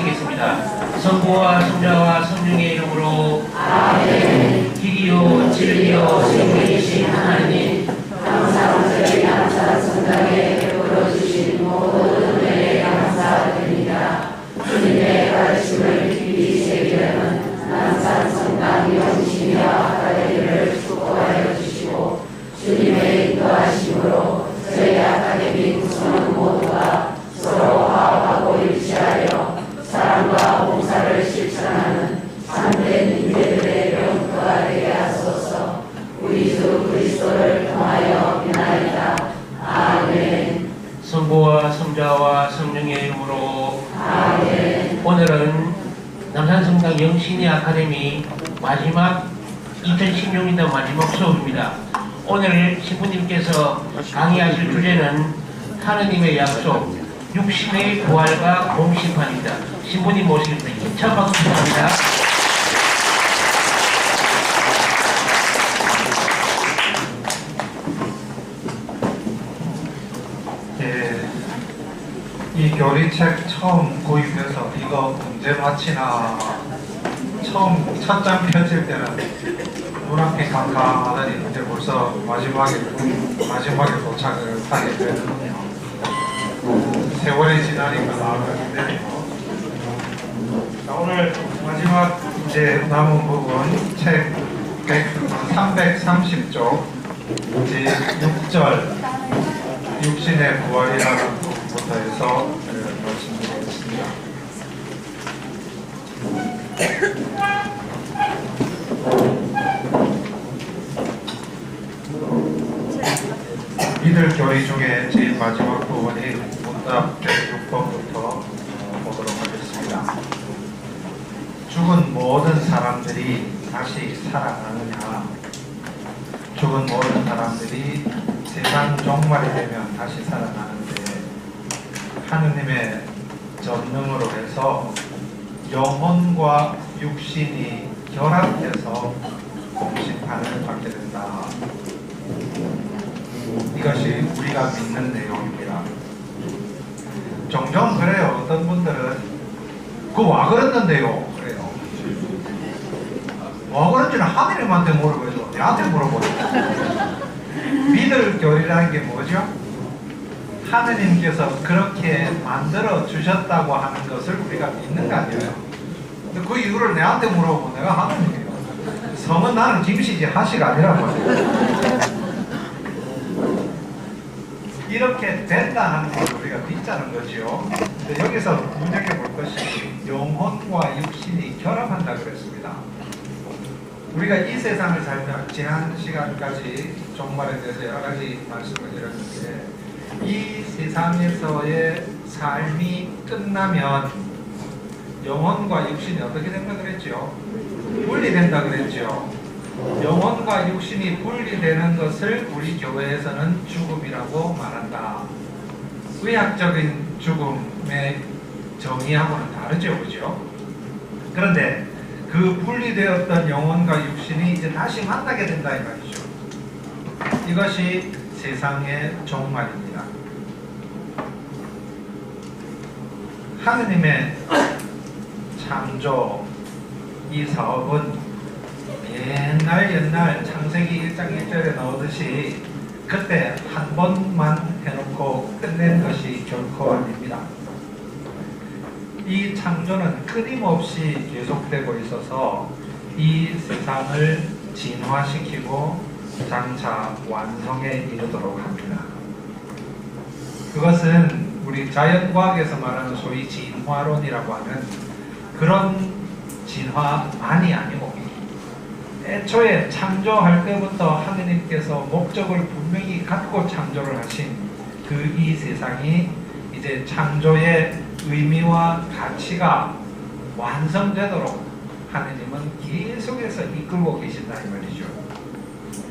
기도하시겠습니다. 성부와 성자와 성령의 이름으로 아멘. 길이요 진리요 생명이신 하나님, 항상 저희 감사 성당에 베풀어 주신 모든 은혜에 감사드립니다. 주님의 가르침을 깊이 새기려는 남산 성당 영신이와 아카데미를 축복하여 주시고, 주님의 인도하심으로 저희 아카데미 구성원 모두가 서로 화합하고 일치하여 사랑과 봉사를 실천하는 참된 인재들의 영토가 되게 하소서. 우리 주 그리스도를 통하여 비나이다. 아멘. 성부와 성자와 성령의 이름으로 아멘. 오늘은 남산성당 영신이 아카데미 마지막 2016년도 마지막 수업입니다. 오늘 신부님께서 강의하실 주제는 하느님의 약속, 육신의 부활과 공심판입니다. 신부님 모시겠습니다. 힘찬 박수 부탁드립니다. 이 교리책 처음 구입해서 이거 언제 마치나 처음 첫 장 펴질 때는 눈앞이 깜깜하더니 이제 벌써 마지막에 도착을 하게 되거든요. 세월이 지나니까 나아가는데, 오늘 마지막 이제 남은 부분 책 330쪽 제6절 육신의 부활이라는 부분부터 해서 말씀드리겠습니다. 이들 교리 중에 제일 마지막 부분이 문답 106번부터 보도록 하겠습니다. 죽은 모든 사람들이 다시 살아나느냐? 죽은 모든 사람들이 세상 종말이 되면 다시 살아나는데, 하느님의 전능으로 해서 영혼과 육신이 결합해서 공심판을 받게 된다. 이것이 우리가 믿는 내용입니다. 종종 그래요. 어떤 분들은 그거 와 그랬는데요 그래요. 와 그런지는 하느님한테 물어보죠. 내한테 물어보죠. 믿을 교리라는 게 뭐죠? 하느님께서 그렇게 만들어 주셨다고 하는 것을 우리가 믿는 거 아니에요. 근데 그 이유를 내한테 물어보면 내가 하느님이에요. 성은 나는 김씨지 하씨가 아니란 말이에요. 이렇게 된다는 것을 우리가 믿자는 거죠. 근데 여기서 눈여겨볼 것이 영혼과 육신이 결합한다 그랬습니다. 우리가 이 세상을 살면 지난 시간까지 종말에 대해서 여러 가지 말씀을 드렸는데, 이 세상에서의 삶이 끝나면 영혼과 육신이 어떻게 된다 그랬죠? 분리된다 그랬죠. 영혼과 육신이 분리되는 것을 우리 교회에서는 죽음이라고 말한다. 의학적인 죽음의 정의하고는 다르죠, 그죠? 그런데 그 분리되었던 영혼과 육신이 이제 다시 만나게 된다 이 말이죠. 이것이 세상의 종말입니다. 하느님의 창조 이 사업은 옛날 창세기 1장 1절에 나오듯이 그때 한 번만 해놓고 끝낸 것이 결코 아닙니다. 이 창조는 끊임없이 계속되고 있어서 이 세상을 진화시키고 장차 완성에 이르도록 합니다. 그것은 우리 자연과학에서 말하는 소위 진화론이라고 하는 그런 진화만이 아니고, 애초에 창조할 때부터 하느님께서 목적을 분명히 갖고 창조를 하신 그 이 세상이 이제 창조의 의미와 가치가 완성되도록 하느님은 계속해서 이끌고 계신다 이 말이죠.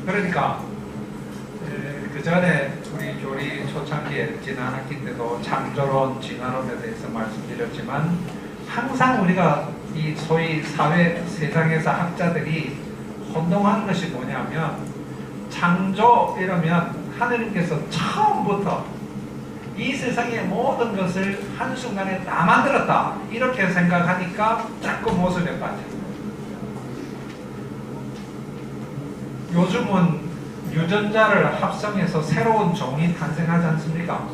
그러니까 그 전에 우리 교리 초창기에 지난 학기 때도 창조론, 진화론에 대해서 말씀드렸지만, 항상 우리가 이 소위 사회 세상에서 학자들이 혼동하는 것이 뭐냐면, 창조 이러면 하느님께서 처음부터 이 세상의 모든 것을 한순간에 다 만들었다 이렇게 생각하니까 자꾸 모순에 빠져요. 요즘은 유전자를 합성해서 새로운 종이 탄생하지 않습니까?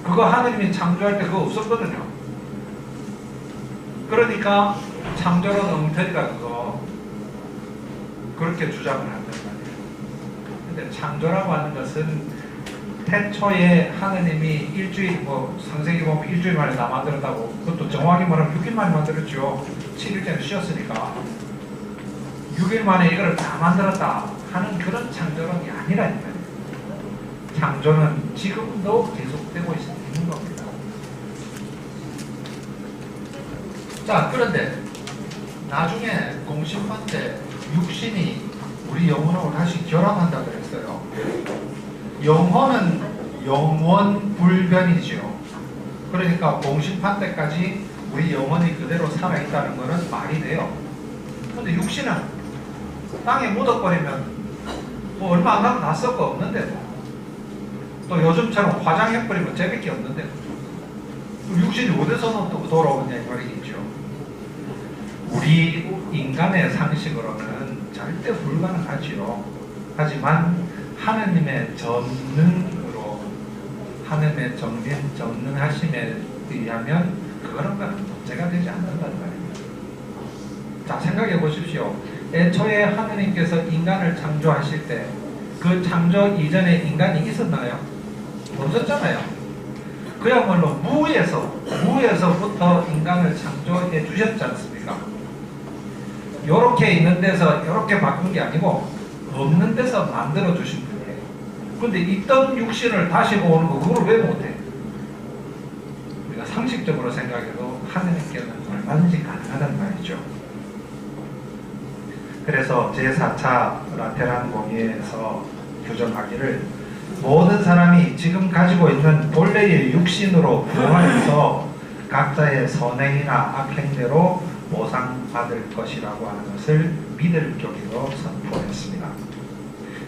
그거 하느님이 창조할 때 그거 없었거든요. 그러니까 창조론 엉터리가 그거 그렇게 주장을 한단 말이에요. 근데 창조라고 하는 것은 태초에 하느님이 일주일, 상세기 보면 일주일 만에 다 만들었다고, 그것도 정확히 말하면 6일 만에 만들었죠. 7일째는 쉬었으니까 6일 만에 이걸 다 만들었다 하는 그런 창조론이 아니라니까요. 창조는 지금도 계속되고 있는 겁니다. 자, 그런데 나중에 공심판 때 육신이 우리 영혼하고 다시 결합한다 그랬어요. 영혼은 영원 불변이죠. 그러니까 공심판 때까지 우리 영혼이 그대로 살아있다는 것은 말이 돼요. 근데 육신은 땅에 묻어버리면 뭐 얼마 안 가면 다 썩어 없는데, 또 요즘처럼 화장해버리면 재밌게 없는데 육신이 어디서 또 돌아오느냐 이 말이겠죠. 우리 인간의 상식으로는 절대 불가능하지요. 하지만 하느님의 전능으로, 하느님의 전능하심에 의하면 그런 건 문제가 되지 않는다는 말입니다. 자, 생각해 보십시오. 애초에 하느님께서 인간을 창조하실 때 그 창조 이전에 인간이 있었나요? 없었잖아요. 그야말로 무에서부터 인간을 창조해 주셨지 않습니까? 요렇게 있는 데서 요렇게 바꾼 게 아니고 없는 데서 만들어 주신 분이에요. 근데 있던 육신을 다시 모으는 거 그걸 왜 못해? 우리가 상식적으로 생각해도 하느님께는 얼마든지 가능하단 말이죠. 그래서 제4차 라테란 공의에서 규정하기를 모든 사람이 지금 가지고 있는 본래의 육신으로 부활해서 각자의 선행이나 악행대로 보상받을 것이라고 하는 것을 믿을 교리로 선포했습니다.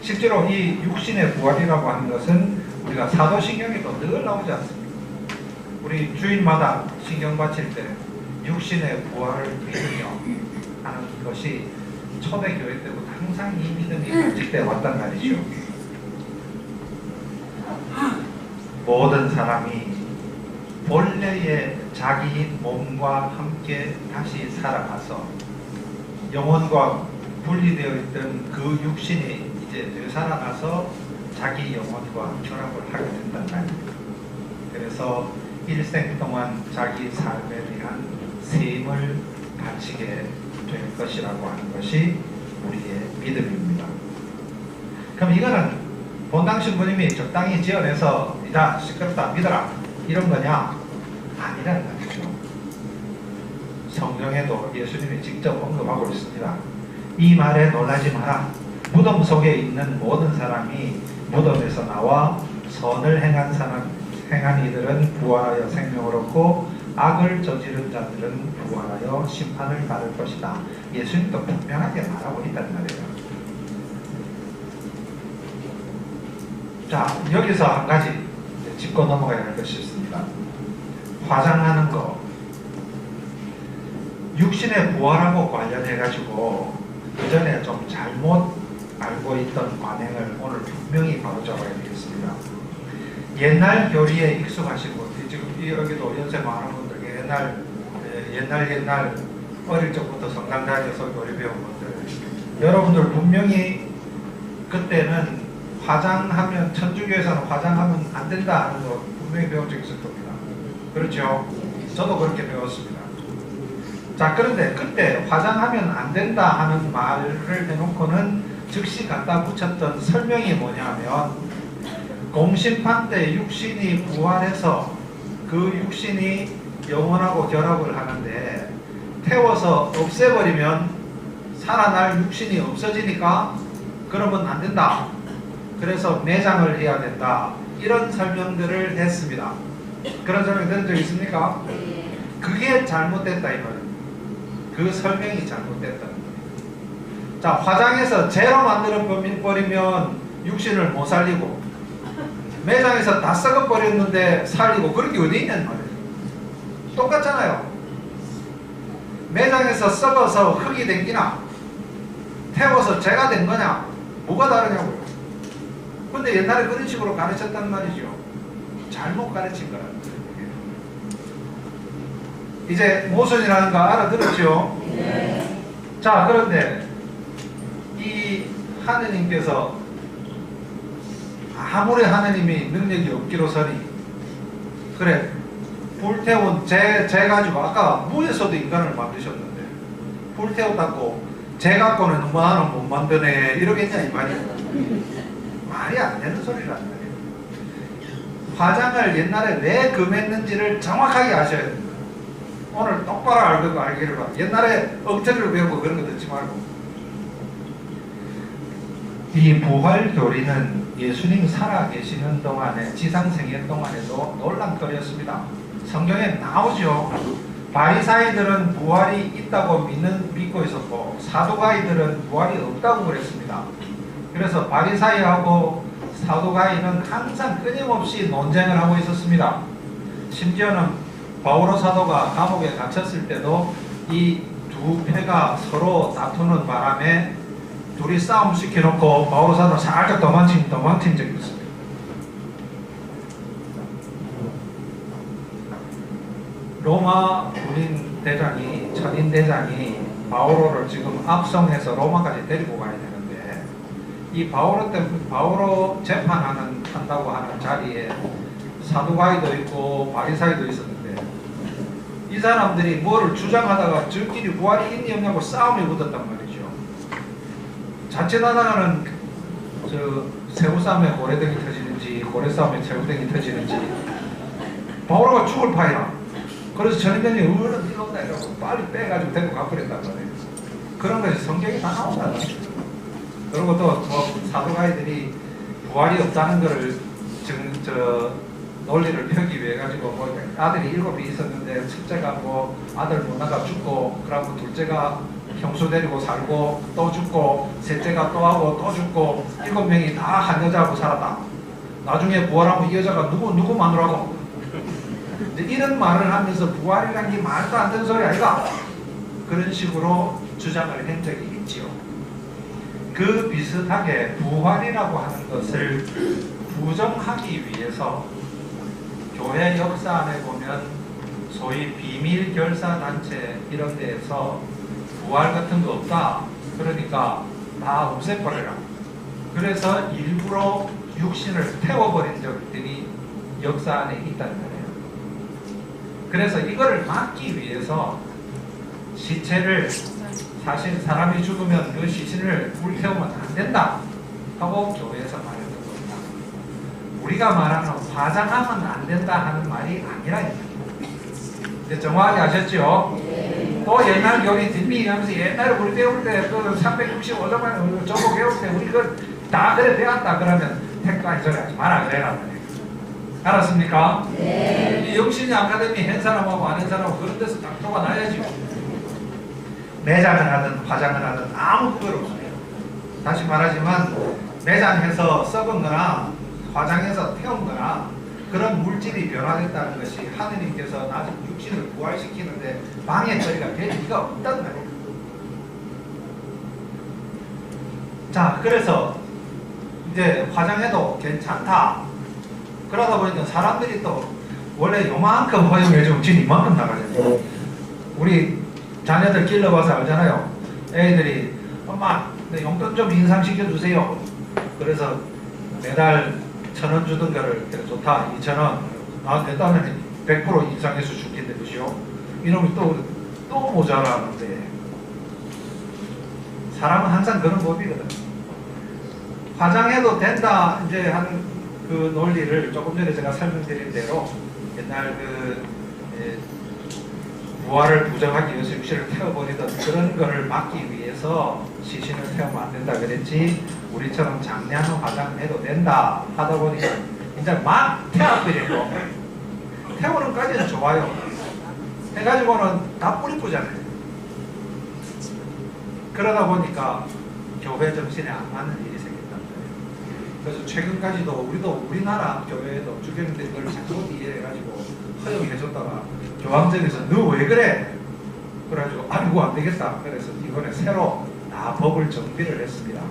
실제로 이 육신의 부활이라고 하는 것은 우리가 사도신경에도 늘 나오지 않습니까? 우리 주일마다 신경 바칠 때 육신의 부활을 믿으며 하는 것이 초대교회 때부터 항상 이 믿음이 간직되어 왔단 말이죠. 모든 사람이 본래의 자기 몸과 함께 다시 살아가서 영혼과 분리되어 있던 그 육신이 이제 되살아나서 자기 영혼과 결합을 하게 된단 말입니다. 그래서 일생 동안 자기 삶에 대한 셈을 바치게 될 것이라고 하는 것이 우리의 믿음입니다. 그럼 이거는 본당 신부님이 적당히 지어내서 야 시끄럽다 믿어라 이런 거냐? 아니라는 말이죠. 성경에도 예수님이 직접 언급하고 있습니다. 이 말에 놀라지 마라. 무덤 속에 있는 모든 사람이 무덤에서 나와 선을 행한 이들은 부활하여 생명을 얻고 악을 저지른 자들은 부활하여 심판을 받을 것이다. 예수님도 분명하게 말하고 있다는 말이에요. 자, 여기서 한 가지 짚고 넘어가야 할 것이 있습니다. 화장하는 거, 육신의 부활하고 관련해가지고 그 전에 좀 잘못 알고 있던 관행을 오늘 분명히 바로잡아야 되겠습니다. 옛날 교리에 익숙하신 분들, 지금 여기도 연세 많은 분들, 옛날 어릴 적부터 성당 다녀서 교리 배운 분들, 여러분들 분명히 그때는 화장하면, 천주교에서는 화장하면 안 된다 하는 거 분명히 배운 적이 있을 겁니다. 그렇죠? 저도 그렇게 배웠습니다. 자, 그런데 그때 화장하면 안 된다 하는 말을 해놓고는 즉시 갖다 붙였던 설명이 뭐냐면, 공심판 때 육신이 부활해서 그 육신이 영혼하고 결합을 하는데 태워서 없애버리면 살아날 육신이 없어지니까 그러면 안 된다. 그래서 내장을 해야 된다. 이런 설명들을 했습니다. 그런 설명 들은 적 있습니까? 그게 잘못됐다 이 말입니다. 그 설명이 잘못됐다는 거예요. 자, 화장해서 죄로 만들어 버리면 육신을 못 살리고 매장에서 다 썩어버렸는데 살리고 그런 게 어디 있냔 말이에요. 똑같잖아요. 매장에서 썩어서 흙이 된 기나 태워서 재가 된 거냐, 뭐가 다르냐고요. 근데 옛날에 그런 식으로 가르쳤단 말이죠. 잘못 가르친 거라는 거예요. 이제 모순이라는 거 알아들었죠? 네. 자, 그런데 이 하느님께서 아무리 하느님이 능력이 없기로서니 그래 불태운 재 가지고 아까 무에서도 인간을 만드셨는데 불태웠다고 재 갖고는 뭐하는 못 만드네 이러겠냐 이 말이에요. 말이 안 되는 소리란 말이에요. 화장을 옛날에 왜 금했는지를 정확하게 아셔야 됩니다. 오늘 똑바로 알기를 바랍니다. 옛날에 엉터리를 배우고 그런 거 듣지 말고. 이 부활교리는 예수님 살아계시는 동안에 지상생애 동안에도 논란거리였습니다. 성경에 나오죠. 바리사이들은 부활이 있다고 믿고 있었고 사두가이들은 부활이 없다고 그랬습니다. 그래서 바리사이하고 사두가이는 항상 끊임없이 논쟁을 하고 있었습니다. 심지어는 바오로 사도가 감옥에 갇혔을 때도 이 두 패가 서로 다투는 바람에 둘이 싸움 시켜놓고 바오로 사도는 살짝 도망친 적이 있습니다. 로마 군인 대장이 천인 대장이 바오로를 지금 압송해서 로마까지 데리고 가야 되는데 이 바오로 때문에 바오로 한다고 하는 자리에 사두가이도 있고 바리사이도 있었는데 이 사람들이 뭐를 주장하다가 저끼리 부활이 있니 없냐고 싸움이 붙었단 말이죠. 자칫하다가는 새우 싸움에 고래등이 터지는지 고래 싸움에 새우등이 터지는지 바오로가 죽을 파이나. 그래서 전인대장이 얼른 뛰어온다 이러고 빨리 빼가지고 데리고 가버렸단 말이에요. 그런 것이 성경에 다 나온다는 거죠. 그리고 또 사두가이들이 부활이 없다는 것을 논리를 펴기 위해 가지고 뭐 아들이 7이 있었는데 첫째가 뭐 아들 못 나가 죽고 그러고 둘째가 형수 데리고 살고 또 죽고 셋째가 또 하고 또 죽고 7명이 다 한 여자하고 살았다. 나중에 부활하면 이 여자가 누구 마누라고 이런 말을 하면서 부활이란 게 말도 안 되는 소리 아이가? 그런 식으로 주장을 한 적이 있지요. 그 비슷하게 부활이라고 하는 것을 부정하기 위해서 교회 역사 안에 보면 소위 비밀 결사 단체 이런 데에서 부활 같은 거 없다. 그러니까 다 없애버려라. 그래서 일부러 육신을 태워버린 적들이 역사 안에 있다는 거예요. 그래서 이거를 막기 위해서 시체를 사실 사람이 죽으면 그 시신을 불태우면 안 된다 하고 교회에서 말했던 겁니다. 우리가 말하는 화장하면 안 된다 하는 말이 아니라 이제 정확하게 아셨죠? 또 옛날 교리 뒷미기 하면서 옛날에 우리 배울 때 그 365조만 저거 배울 때 우리 그 다 그래 배웠다 그러면 택도 소리 하지 마라 그래라. 알았습니까? 네. 이 영신이 아카데미 한 사람하고 안 한 사람하고 그런 데서 딱도가 나야지. 매장을 하든 화장을 하든 아무 그걸 없어요. 다시 말하지만 매장해서 썩은 거나 화장해서 태운 거나 그런 물질이 변화됐다는 것이 하느님께서 나중 육신을 부활시키는데 방해거리가 될 리가 없다는 말이에요. 자, 그래서 이제 화장해도 괜찮다. 그러다 보니까 사람들이 또 원래 요만큼 허용해주면 진 이만큼 나가잖아요. 우리 자녀들 길러봐서 알잖아요. 애들이 엄마 내 용돈 좀 인상시켜주세요. 그래서 매달 1,000원 주던 거를 좋다 2,000원 내 딴에 100% 인상해서 주겠는데 그죠? 이놈이 또 모자라는데 사람은 항상 그런 법이거든. 화장해도 된다 이제 하는 그 논리를 조금 전에 제가 설명드린 대로 옛날 부활을 부정하기 위해서 육신을 태워버리던 그런 거를 막기 위해서 시신을 태우면 안 된다 그랬지 우리처럼 장례하는 화장을 해도 된다 하다 보니까 이제 막 태워버리고 태우는 까지는 좋아요. 해가지고는 다 뿌리 뿌잖아요. 그러다 보니까 교회 정신에 안 맞는 일이 생긴단 말이에요. 그래서 최근까지도 우리나라 교회도 주교님들이 그걸 잘못 이해해가지고 허용해줬다가 교황청에서 너 왜 그래? 그래가지고 아이고 안 되겠다. 그래서 이번에 새로 다 법을 정비를 했습니다.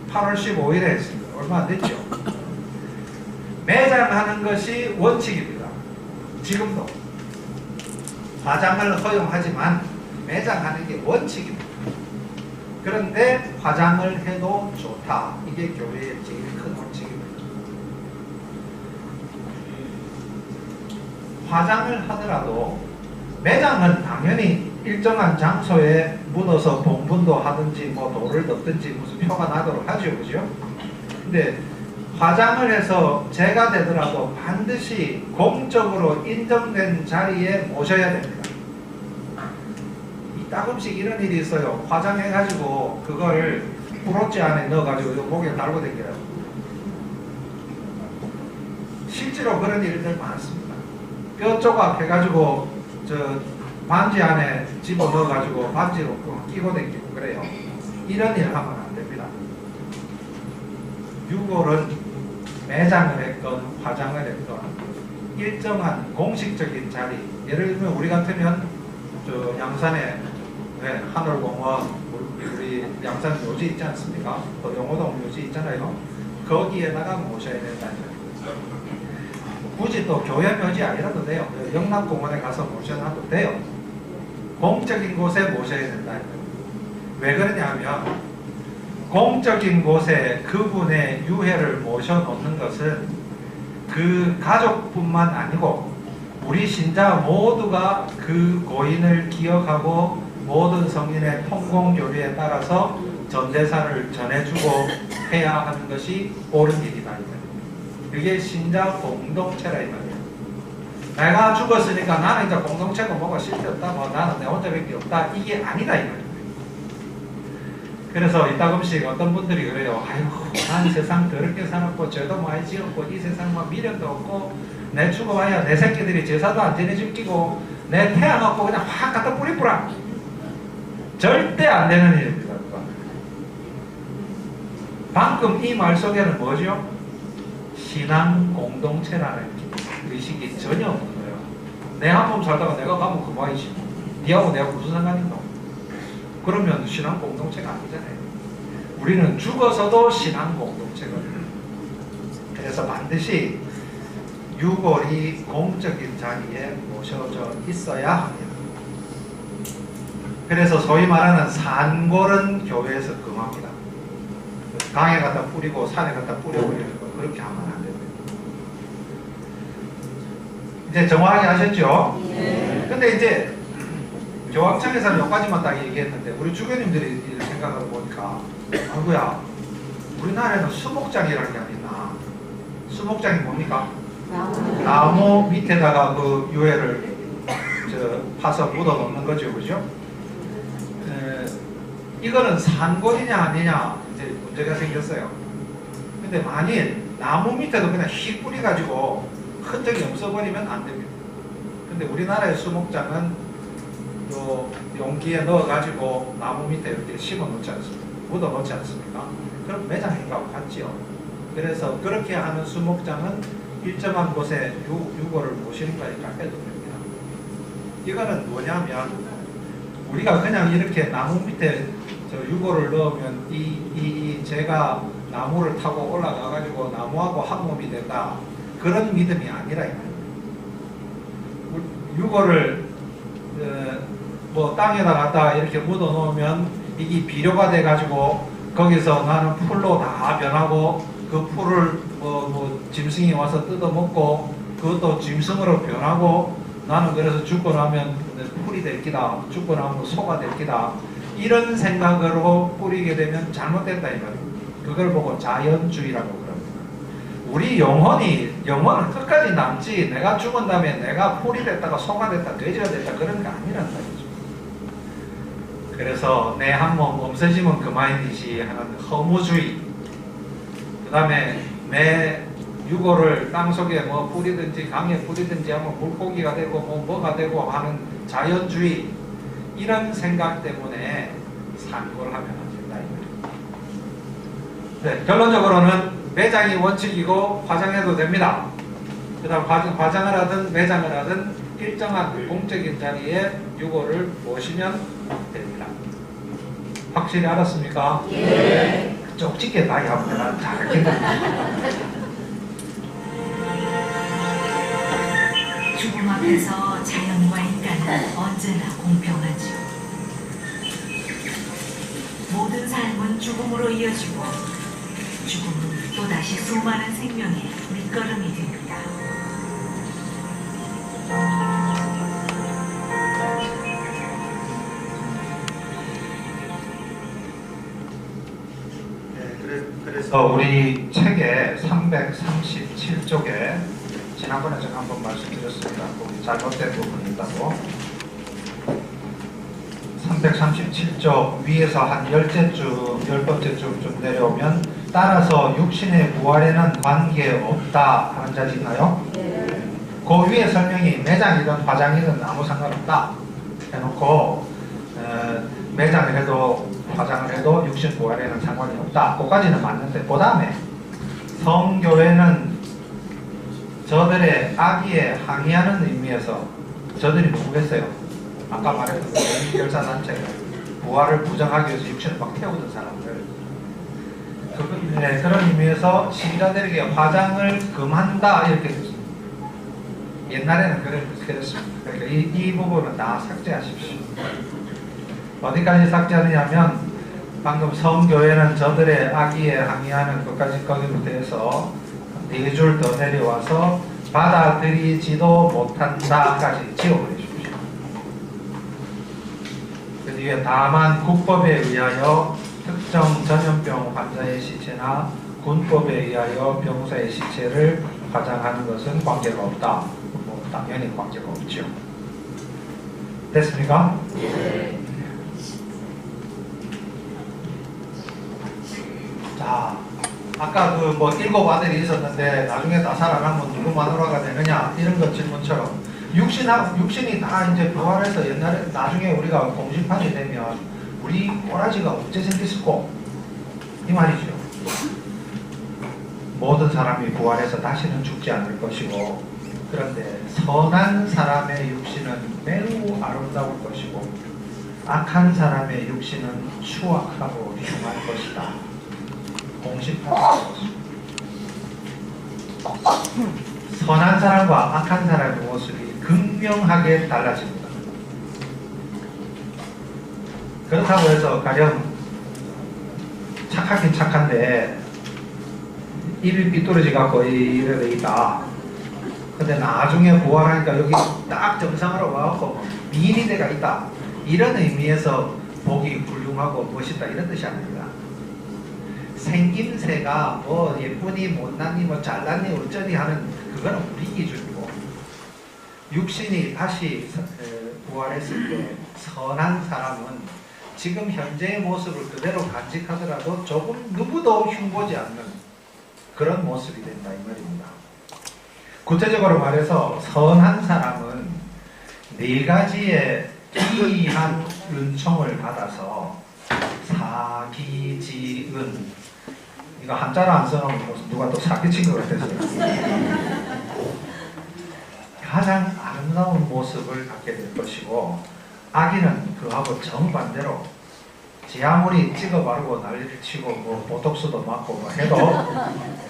8월 15일에 했습니다. 얼마 안 됐죠? 매장하는 것이 원칙입니다. 지금도 화장을 허용하지만 매장하는 게 원칙입니다. 그런데 화장을 해도 좋다. 이게 교회의 제일 큰 원칙입니다. 화장을 하더라도 매장은 당연히 일정한 장소에 묻어서 봉분도 하든지 뭐 돌을 넣든지 무슨 표가 나도록 하죠. 그죠? 근데 화장을 해서 제가 되더라도 반드시 공적으로 인정된 자리에 모셔야 됩니다. 가끔씩 이런 일이 있어요. 화장해가지고 그걸 브로치 안에 넣어가지고 목에 달고 다녀요. 실제로 그런 일들 많습니다. 뼈 조각 해가지고 저 반지 안에 집어 넣어가지고 반지로 끼고 다니고 그래요. 이런 일 하면 안 됩니다. 유골은 매장을 했건 화장을 했건 일정한 공식적인 자리, 예를 들면 우리 같으면 저 양산에 하늘공원 우리 양산 묘지 있지 않습니까? 또 용호동 묘지 있잖아요. 거기에다가 모셔야 된다는 거예요. 굳이 또 교회 묘지 아니라도 돼요. 영남공원에 가서 모셔놔도 돼요. 공적인 곳에 모셔야 된다는 거예요. 왜 그러냐면 공적인 곳에 그분의 유해를 모셔놓는 것은 그 가족뿐만 아니고 우리 신자 모두가 그 고인을 기억하고 모든 성인의 통공교리에 따라서 전대사를 전해주고 해야 하는 것이 옳은 일이다. 그게 신자 공동체라 이 말이에요. 내가 죽었으니까 나는 이제 공동체가 뭐가 쓸데없다, 뭐 나는 내 혼자밖에 없다, 이게 아니다 이 말이에요. 그래서 이따금씩 어떤 분들이 그래요. 아이고 난 세상 더럽게 살았고 죄도 많이 지었고 이 세상 막 미련도 없고 내 죽어봐야 내 새끼들이 제사도 안 지내줄 끼고 내 태어나고 그냥 확 갖다 뿌리뿌라. 절대 안 되는 일입니다. 방금 이 말 속에는 뭐죠? 신앙 공동체라는 의식이 전혀 없는 거예요. 내 한 몸 살다가 내가 가면 그만이지. 니하고 내가 무슨 상관이 있노? 그러면 신앙 공동체가 아니잖아요. 우리는 죽어서도 신앙 공동체거든요. 그래서 반드시 유골이 공적인 자리에 모셔져 있어야 합니다. 그래서 소위 말하는 산골은 교회에서 금합니다. 강에 갖다 뿌리고 산에 갖다 뿌려버리는 거 그렇게 하면 안 됩니다. 이제 정확하게 하셨죠? 네. 근데 이제 교황청에서는 여기까지만 딱 얘기했는데 우리 주교님들이 생각을 보니까 아이고야 우리나라에는 수목장이라는 게 어딨나. 수목장이 뭡니까? 나무 밑에다가 그 유해를 파서 묻어 놓는 거죠. 그죠? 이거는 산골이냐 아니냐 이제 문제가 생겼어요. 근데 만일 나무 밑에도 그냥 휙 뿌려가지고 흔적이 없어버리면 안 됩니다. 근데 우리나라의 수목장은 요 용기에 넣어가지고 나무 밑에 이렇게 심어 놓지 않습니까? 묻어 놓지 않습니까? 그럼 매장 행가하고 같지요. 그래서 그렇게 하는 수목장은 일정한 곳에 유골을 모시는 거니까 해도 됩니다. 이거는 뭐냐면 우리가 그냥 이렇게 나무 밑에 저 유골을 넣으면 이 제가 나무를 타고 올라가가지고 나무하고 한 몸이 된다. 그런 믿음이 아니라 이 말입니다. 유골을 뭐 땅에다 갖다 이렇게 묻어 놓으면 이게 비료가 돼가지고 거기서 나는 풀로 다 변하고 그 풀을 뭐 짐승이 와서 뜯어먹고 그것도 짐승으로 변하고 나는 그래서 죽고 나면 풀이 될 기다. 죽고 나면 소가 될 기다. 이런 생각으로 뿌리게 되면 잘못된다 이 말이에요. 그걸 보고 자연주의라고 그럽니다. 우리 영혼은 끝까지 남지 내가 죽은 다음에 내가 풀이 됐다가 소가 됐다 돼지가 됐다 그런 게 아니란 말이죠. 그래서 내 한 몸 없어지면 그만이지 하는 허무주의. 그 다음에 내 유골을 땅속에 뭐 뿌리든지 강에 뿌리든지 하면 물고기가 되고 뭐가 되고 하는 자연주의. 이런 생각 때문에 산골하면 안 된다. 네, 결론적으로는 매장이 원칙이고 화장해도 됩니다. 그 다음 화장을 하든 매장을 하든 일정한 공적인 자리에 유골을 모시면 됩니다. 확실히 알았습니까? 예. 쪽집게 나이 하면 내가 잘했겠네. 죽음 앞에서 자연과 인간은 언제나 공평하죠. 모든 삶은 죽음으로 이어지고 죽음은 또다시 수많은 생명의 밑거름이 됩니다. 그래서 우리 책의 337쪽에 지난번에 제가 한번 말씀드렸습니다. 거기 잘못된 부분이 있다고. 337쪽 위에서 한 10번째 줄 좀 내려오면 따라서 육신의 부활에는 관계없다 하는 자리 있나요? 그 위에 설명이 매장이든 화장이든 아무 상관없다 해놓고 매장을 해도 화장을 해도 육신 부활에는 상관이 없다. 그까지는 맞는데 그 다음에 성교회는 저들의 악의에 항의하는 의미에서 저들이 누구겠어요? 아까 말했던 열사단체가 부활을 부정하기 위해서 육신을 막 태우던 사람들. 그런 의미에서 신자들에게 화장을 금한다 이렇게 됐습니다. 옛날에는 그랬습니다. 그러니까 이 부분은 다 삭제하십시오. 어디까지 삭제하느냐면 방금 성교회는 저들의 악의에 항의하는 것까지 거기부터 해서 4줄 더 내려와서 받아들이지도 못한다까지 지워버리십시오. 그 뒤에 다만 국법에 의하여 특정 전염병 환자의 시체나 군법에 의하여 병사의 시체를 화장하는 것은 관계가 없다. 뭐 당연히 관계가 없죠. 됐습니까? 예. 자, 아까 그 뭐 7 아들이 있었는데 나중에 다 살아나면 누구 마누라가 되느냐 이런 것 질문처럼 육신이 다 이제 부활해서 옛날에 나중에 우리가 공심판이 되면 우리 꼬라지가 언제 생겼을꼬 이 말이죠. 모든 사람이 부활해서 다시는 죽지 않을 것이고 그런데 선한 사람의 육신은 매우 아름다울 것이고 악한 사람의 육신은 추악하고 흉할 것이다. 공식화될 것입니다. 선한 사람과 악한 사람의 모습이 극명하게 달라집니다. 그렇다고 해서 가령 착하긴 착한데 입이 삐뚤어지 갖고 이래 돼 있다. 근데 나중에 부활하니까 여기 딱 정상으로 와갖고 미인이 돼가 있다. 이런 의미에서 복이 훌륭하고 멋있다 이런 뜻이 아닙니다. 생김새가 뭐 예쁘니 못나니 뭐 잘나니 어쩌니 하는 그거는 우리 기준이고 육신이 다시 부활했을 때 선한 사람은 지금 현재의 모습을 그대로 간직하더라도 조금 누구도 흉보지 않는 그런 모습이 된다 이 말입니다. 구체적으로 말해서 선한 사람은 4가지의 기이한 은총을 받아서 사기지은 이거 한자로 안 써놓으면 누가 또 사기친 것 같아서 가장 아름다운 모습을 갖게 될 것이고 악인은 그하고 정반대로 지 아무리 찍어 바르고 난리를 치고 뭐 보톡스도 맞고 뭐 해도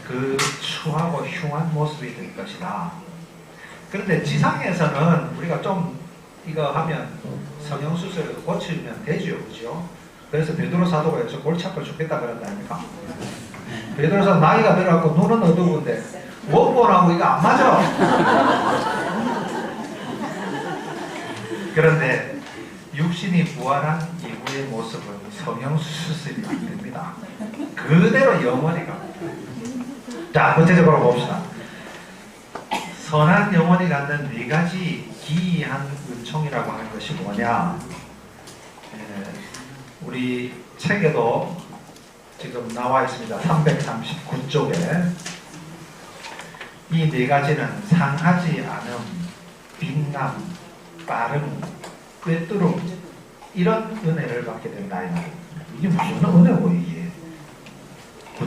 그 추하고 흉한 모습이 될 것이다. 그런데 지상에서는 우리가 좀 이거 하면 성형수술에도 고치면 되죠, 그죠? 그래서 베드로 사도가 여기서 골치 아파 죽겠다 그런다 아닙니까? 베드로 사도 나이가 들어갖고 눈은 어두운데 원본하고 이거 안 맞아. 그런데 육신이 부활한 이후의 모습은 성형수술이 안 됩니다. 그대로 영원히 갑니다. 자, 구체적으로 봅시다. 선한 영혼이 갖는 4가지 기이한 은총이라고 하는 것이 뭐냐? 우리 책에도 지금 나와 있습니다. 339쪽에 이 4가지는 상하지 않음, 빛남, 빠름, 꿰뚫음 이런 은혜를 받게 된다 이 말입니다. 이게 무슨 은혜고 이게?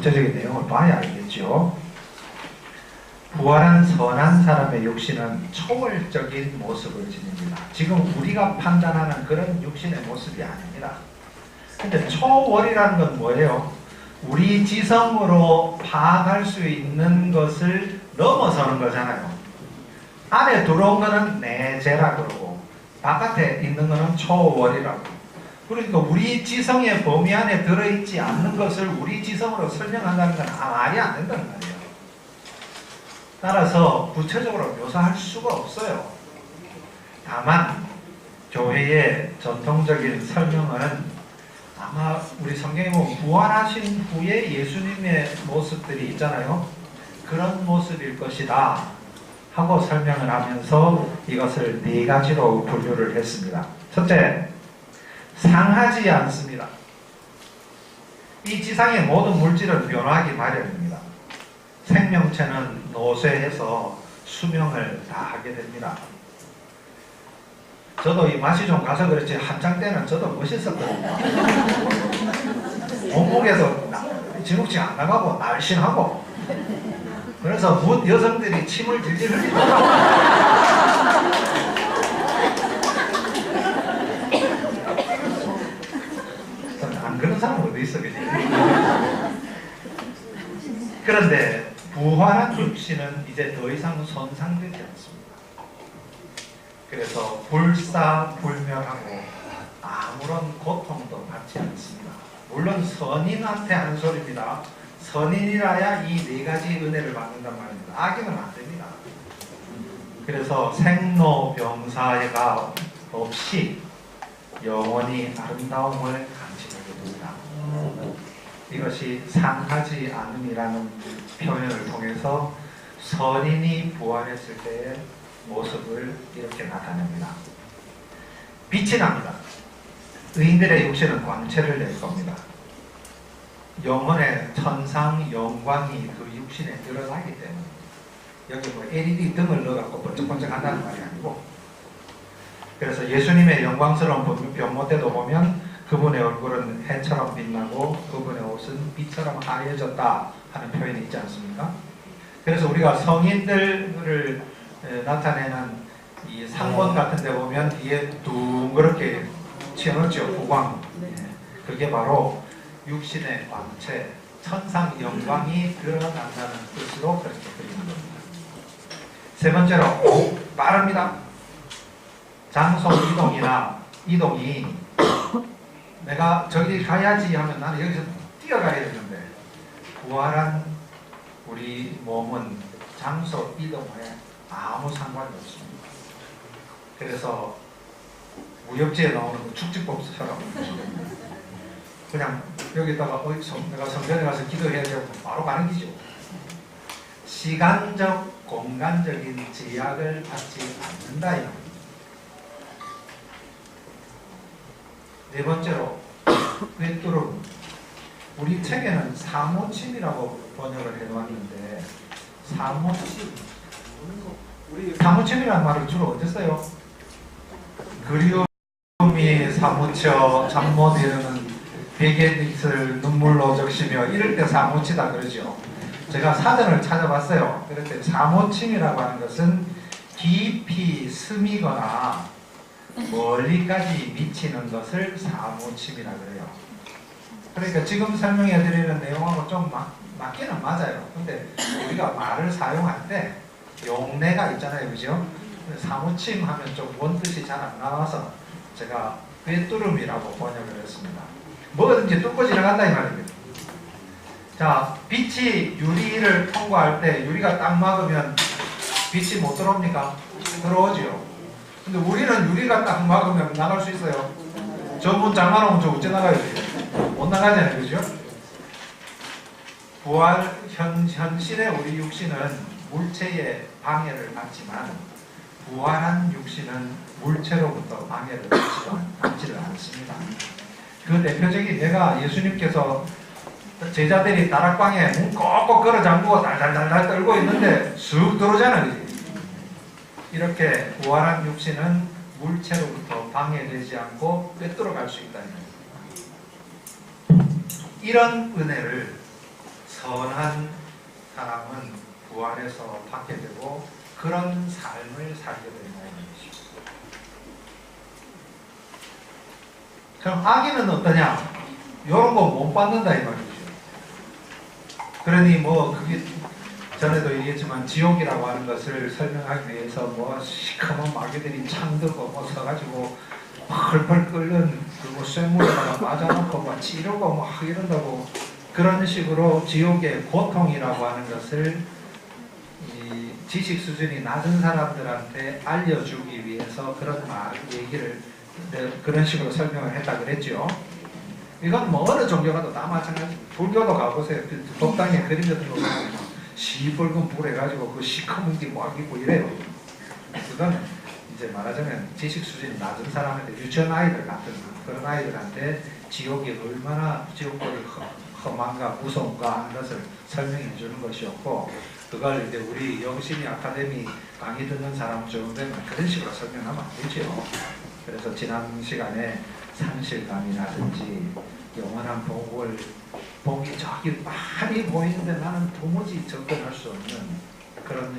구체적인 내용을 봐야 알겠죠. 부활한 선한 사람의 육신은 초월적인 모습을 지닙니다. 지금 우리가 판단하는 그런 육신의 모습이 아닙니다. 근데 초월이라는 건 뭐예요? 우리 지성으로 파악할 수 있는 것을 넘어서는 거잖아요. 안에 들어온 거는 내재라 그러고 바깥에 있는 거는 초월이라고. 그러니까 우리 지성의 범위 안에 들어있지 않는 것을 우리 지성으로 설명한다는 건 말이 안 된다는 말이에요. 따라서 구체적으로 묘사할 수가 없어요. 다만 교회의 전통적인 설명은 아마 우리 성경에 보면 부활하신 후에 예수님의 모습들이 있잖아요. 그런 모습일 것이다 하고 설명을 하면서 이것을 네 가지로 분류를 했습니다. 첫째, 상하지 않습니다. 이 지상의 모든 물질은 변화하기 마련입니다. 생명체는 노쇠해서 수명을 다하게 됩니다. 저도 이 맛이 좀 가서 그렇지 한창 때는 저도 멋있었거든요. 몸무게도 진흙질 안 나가고 날씬하고, 그래서 묻 여성들이 침을 질질 흘리더라고요. 안 그런 사람 어디 있어, 그지? 그런데 부활한 육신은 이제 더 이상 손상되지 않습니다. 그래서 불사불멸하고 아무런 고통도 받지 않습니다. 물론 선인한테 하는 소리입니다. 선인이라야 이 네 가지 은혜를 받는단 말입니다. 악인은 안 됩니다. 그래서 생로병사가 없이 영원히 아름다움을 간직하게 됩니다. 이것이 상하지 않음이라는 표현을 통해서 선인이 부활했을 때의 모습을 이렇게 나타냅니다. 빛이 납니다. 의인들의 육신은 광채를 낼 겁니다. 영혼의 천상 영광이 그 육신에 드러나기 때문에, 여기 뭐 LED 등을 넣어갖고 번쩍번쩍 한다는 말이 아니고, 그래서 예수님의 영광스러운 변모 때도 보면 그분의 얼굴은 해처럼 빛나고 그분의 옷은 빛처럼 하얘졌다 하는 표현이 있지 않습니까? 그래서 우리가 성인들을 나타내는 이 상본 같은 데 보면 뒤에 둥그렇게 치어놓죠. 후광. 그게 바로 육신의 광채, 천상 영광이 드러난다는 뜻으로 그렇게 그리는 겁니다. 세 번째로, 빠릅니다. 장소 이동이 내가 저기 가야지 하면 나는 여기서 뛰어가야 되는데, 부활한 우리 몸은 장소 이동에 아무 상관이 없습니다. 그래서 무협지에 나오는 그 축지법처럼 그냥 여기다가 내가 성전에 가서 기도해야 되고 바로 가는 기죠. 시간적, 공간적인 제약을 받지 않는다. 네 번째로, 꿰뚫음. 우리 책에는 사모침이라고 번역을 해놨는데, 사모침이라는 말을 주로 어디 써요? 그리움이 사무쳐 잠 못 이루는 베갯잎을 눈물로 적시며 이럴 때 사무치다 그러죠. 제가 사전을 찾아봤어요. 그럴 때 사모침이라고 하는 것은 깊이 스미거나 멀리까지 미치는 것을 사모침이라 그래요. 그러니까 지금 설명해 드리는 내용하고 좀 맞기는 맞아요. 근데 우리가 말을 사용할 때 용례가 있잖아요. 그죠? 사무침 하면 좀 뭔 뜻이 잘 안 나와서 제가 꿰뚫음이라고 번역을 했습니다. 뭐든지 뚫고 지나간다 이 말입니다. 자, 빛이 유리를 통과할 때 유리가 딱 막으면 빛이 못 들어옵니까? 들어오죠. 근데 우리는 유리가 딱 막으면 나갈 수 있어요? 저 문 잠가놓으면 저 어째 나가야 돼요? 못 나가잖아요. 그죠? 부활 현실의 우리 육신은 물체의 방해를 받지만 부활한 육신은 물체로부터 방해를 받지를 않습니다. 그 대표적인 예가 예수님께서 제자들이 다락방에 문 꼭꼭 걸어 잠그고 달달달달 떨고 있는데 쑥 들어오잖아요. 이렇게 부활한 육신은 물체로부터 방해되지 않고 꿰뚫어 갈 수 있다는 겁니다. 이런 은혜를 선한 사람은 부활해서 받게 되고 그런 삶을 살게 된다는 것이죠. 그럼 악인은 어떠냐? 이런 거 못 받는다 이 말이죠. 그러니 뭐 그게 전에도 얘기했지만 지옥이라고 하는 것을 설명하기 위해서 뭐 시커먼 마귀들이 창들고 뭐 서가지고 펄펄 끓는 그리고 쇠물에다가 맞아놓고 막 찌르고 막 이런다고 그런 식으로 지옥의 고통이라고 하는 것을 이 지식 수준이 낮은 사람들한테 알려주기 위해서 그런 얘기를 그런 식으로 설명을 했다 그랬죠. 이건 뭐 어느 종교 가도 다 마찬가지. 불교도 가보세요. 법당에 그림 같은 거 보면 시뻘건 불 해가지고 그 시커먼 게 막 있고 이래요. 그건 이제 말하자면 지식 수준이 낮은 사람한테 유치원 아이들 같은 그런 아이들한테 지옥이 얼마나 지옥불이 험한가 무서운가 하는 것을 설명해 주는 것이었고 그걸 이제 우리 영심이 아카데미 강의 듣는 사람 정도면 그런 식으로 설명하면 안 되죠. 그래서 지난 시간에 상실감이라든지 영원한 복을 복이 저기 많이 보이는데 나는 도무지 접근할 수 없는 그런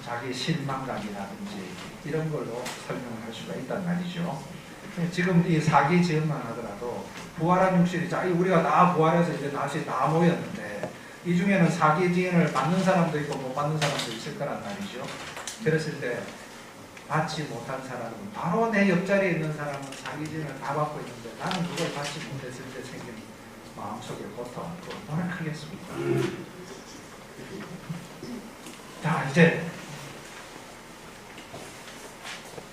자기 실망감이라든지 이런 걸로 설명을 할 수가 있단 말이죠. 지금 이 사기 지음만 하더라도 부활한 육신이 우리가 다 부활해서 이제 다시 다 모였는데 이 중에는 사기 지음을 받는 사람도 있고 못 받는 사람도 있을 거란 말이죠. 그랬을 때 받지 못한 사람은 바로 내 옆자리에 있는 사람은 사기 지음을 다 받고 있는데 나는 그걸 받지 못했을 때 생긴 마음속의 고통 얼마나 크겠습니까? 자 이제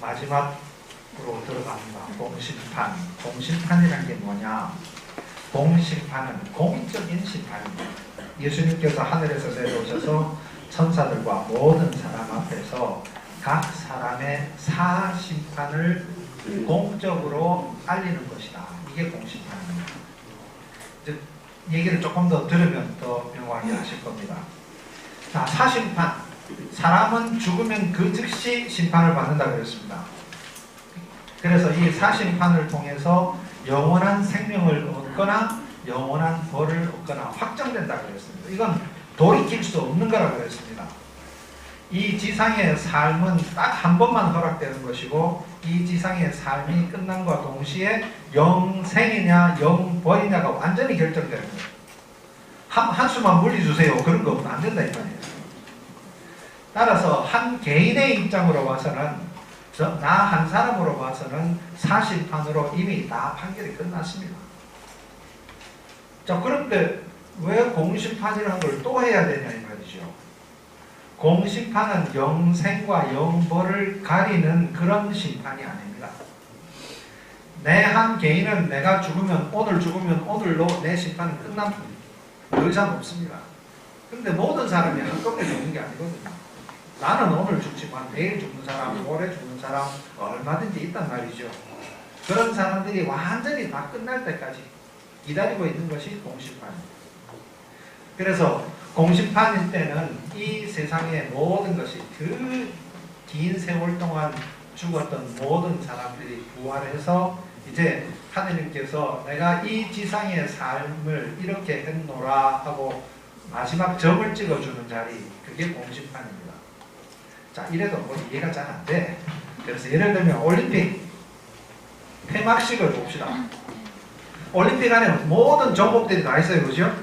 마지막으로 들어갑니다. 공심판. 공심판이라는 게 뭐냐? 공심판은 공적인 심판입니다. 예수님께서 하늘에서 내려오셔서 천사들과 모든 사람 앞에서 각 사람의 사심판을 공적으로 알리는 것이다. 이게 공심판입니다. 이제 얘기를 조금 더 들으면 더 명확히 아실 겁니다. 자, 사심판. 사람은 죽으면 그 즉시 심판을 받는다 그랬습니다. 그래서 이 사심판을 통해서 영원한 생명을 얻거나 영원한 벌을 얻거나 확정된다 그랬습니다. 이건 돌이킬 수 없는 거라고 그랬습니다. 이 지상의 삶은 딱 한 번만 허락되는 것이고 이 지상의 삶이 끝남과 동시에 영생이냐 영벌이냐가 완전히 결정되는 거예요. 한수만 물리주세요. 그런 거 없으면 안 된다 이 말이에요. 따라서 한 개인의 입장으로 봐서는 나 한 사람으로 봐서는 사심판으로 이미 다 판결이 끝났습니다. 자 그런데 왜 공심판이라는 걸 또 해야 되냐 이 말이죠. 공심판은 영생과 영벌을 가리는 그런 심판이 아닙니다. 내 한 개인은 내가 죽으면 오늘 죽으면 오늘로 내 심판은 끝납니다. 더 이상 없습니다. 그런데 모든 사람이 한꺼번에 죽는 게 아니거든요. 나는 오늘 죽지만 내일 죽는 사람, 모레 죽는 사람 얼마든지 있단 말이죠. 그런 사람들이 완전히 다 끝날 때까지 기다리고 있는 것이 공심판입니다. 그래서 공심판일 때는 이 세상의 모든 것이 그 긴 세월 동안 죽었던 모든 사람들이 부활해서 이제 하느님께서 내가 이 지상의 삶을 이렇게 했노라 하고 마지막 점을 찍어주는 자리, 그게 공심판입니다. 자, 이래도 뭐 이해가 잘 안 돼. 그래서 예를 들면 올림픽 폐막식을 봅시다. 올림픽 안에 모든 종목들이 다 있어요. 그죠?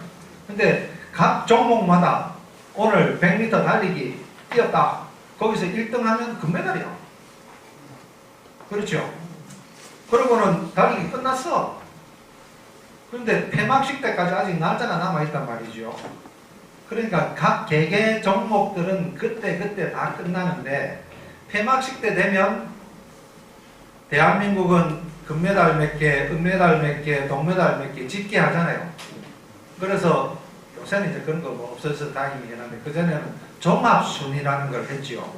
근데 각 종목마다 오늘 100m 달리기 뛰었다. 거기서 1등 하면 금메달이야. 그렇죠? 그러고는 달리기 끝났어. 그런데 폐막식 때까지 아직 날짜가 남아있단 말이죠. 그러니까 각 개개 종목들은 그때 다 끝나는데 폐막식 때 되면 대한민국은 금메달 몇 개, 은메달 몇 개, 동메달 몇 개 짓게 하잖아요. 그래서 요새는 이제 그런 거 뭐 없어서 다행이긴 한데 그전에는 종합순위라는 걸 했지요.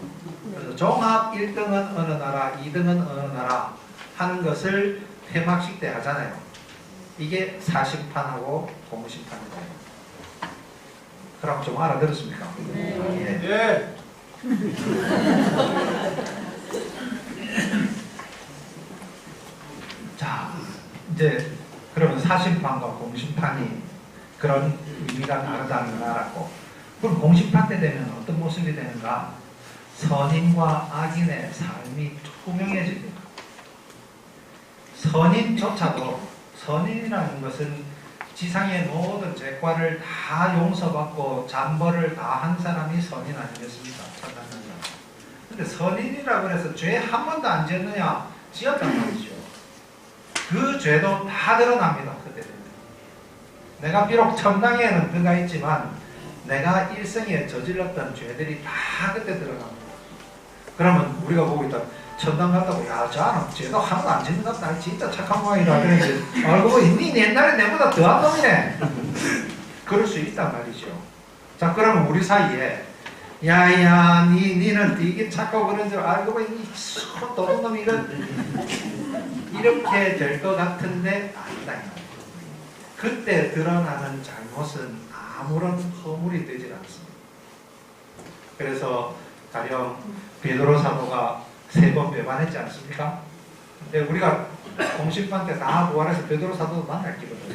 그래서 종합 1등은 어느 나라, 2등은 어느 나라 하는 것을 폐막식 때 하잖아요. 이게 사심판하고 공심판이다. 그럼 좀 알아들었습니까? 네. 예. 자, 이제 그러면 사심판과 공심판이 그런 의미가 다르다는 걸 알았고, 그럼 공심판 때 되면 어떤 모습이 되는가? 선인과 악인의 삶이 투명해집니다. 선인조차도, 선인이라는 것은 지상의 모든 죄과를 다 용서받고 잔벌을 다 한 사람이 선인 아니겠습니까? 천당난다. 근데 선인이라고 해서 죄 한 번도 안 지었느냐? 지었단 말이죠. 그 죄도 다 드러납니다. 그때 되면. 내가 비록 천당에는 들어가 있지만 내가 일생에 저질렀던 죄들이 다 그때 드러납니다. 그러면 우리가 보고 있다. 천당 갔다고, 야, 저는 죄도 하나도 안 짓는 것 같다. 진짜 착한 모양이다. 그러지. 알고 보니 니 옛날에 내보다 더한 놈이네. 그럴 수 있단 말이죠. 자, 그러면 우리 사이에, 야야, 니는 되게 착하고 그런 줄 알고 보니 니 서로 도둑 놈이 이렇게 될 것 같은데 아니다. 그때 드러나는 잘못은 아무런 허물이 되질 않습니다. 그래서 가령 베드로 사도가 3번 배반했지 않습니까? 근데 우리가 공심판 때 다 부활해서 베드로 사도도 만날 기거든요.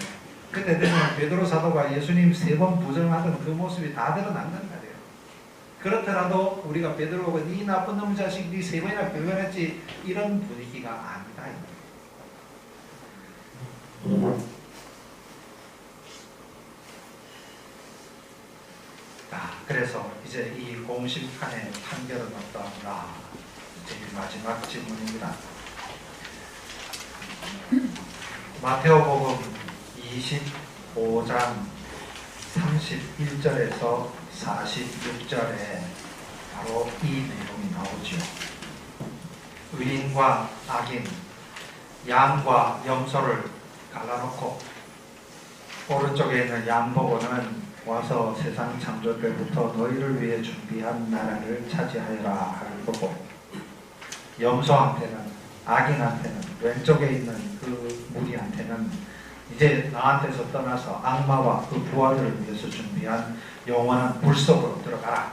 그때 되면 베드로 사도가 예수님 3번 부정하던 그 모습이 다 드러난단 말이에요. 그렇더라도 우리가 베드로가 이 나쁜 놈 자식 니 3번이나 배반했지 이런 분위기가 아니다. 그래서 이제 이 공심판의 판결은 어떠한가? 제일 마지막 질문입니다. 마태오복음 25장 31절에서 46절에 바로 이 내용이 나오죠. 의인과 악인, 양과 염소를 갈라놓고 오른쪽에 있는 양 보고는 와서 세상 창조 때부터 너희를 위해 준비한 나라를 차지하여라 할 거고, 염소한테는, 악인한테는, 왼쪽에 있는 그 무리한테는 이제 나한테서 떠나서 악마와 그 부하들을 위해서 준비한 영원한 불 속으로 들어가라.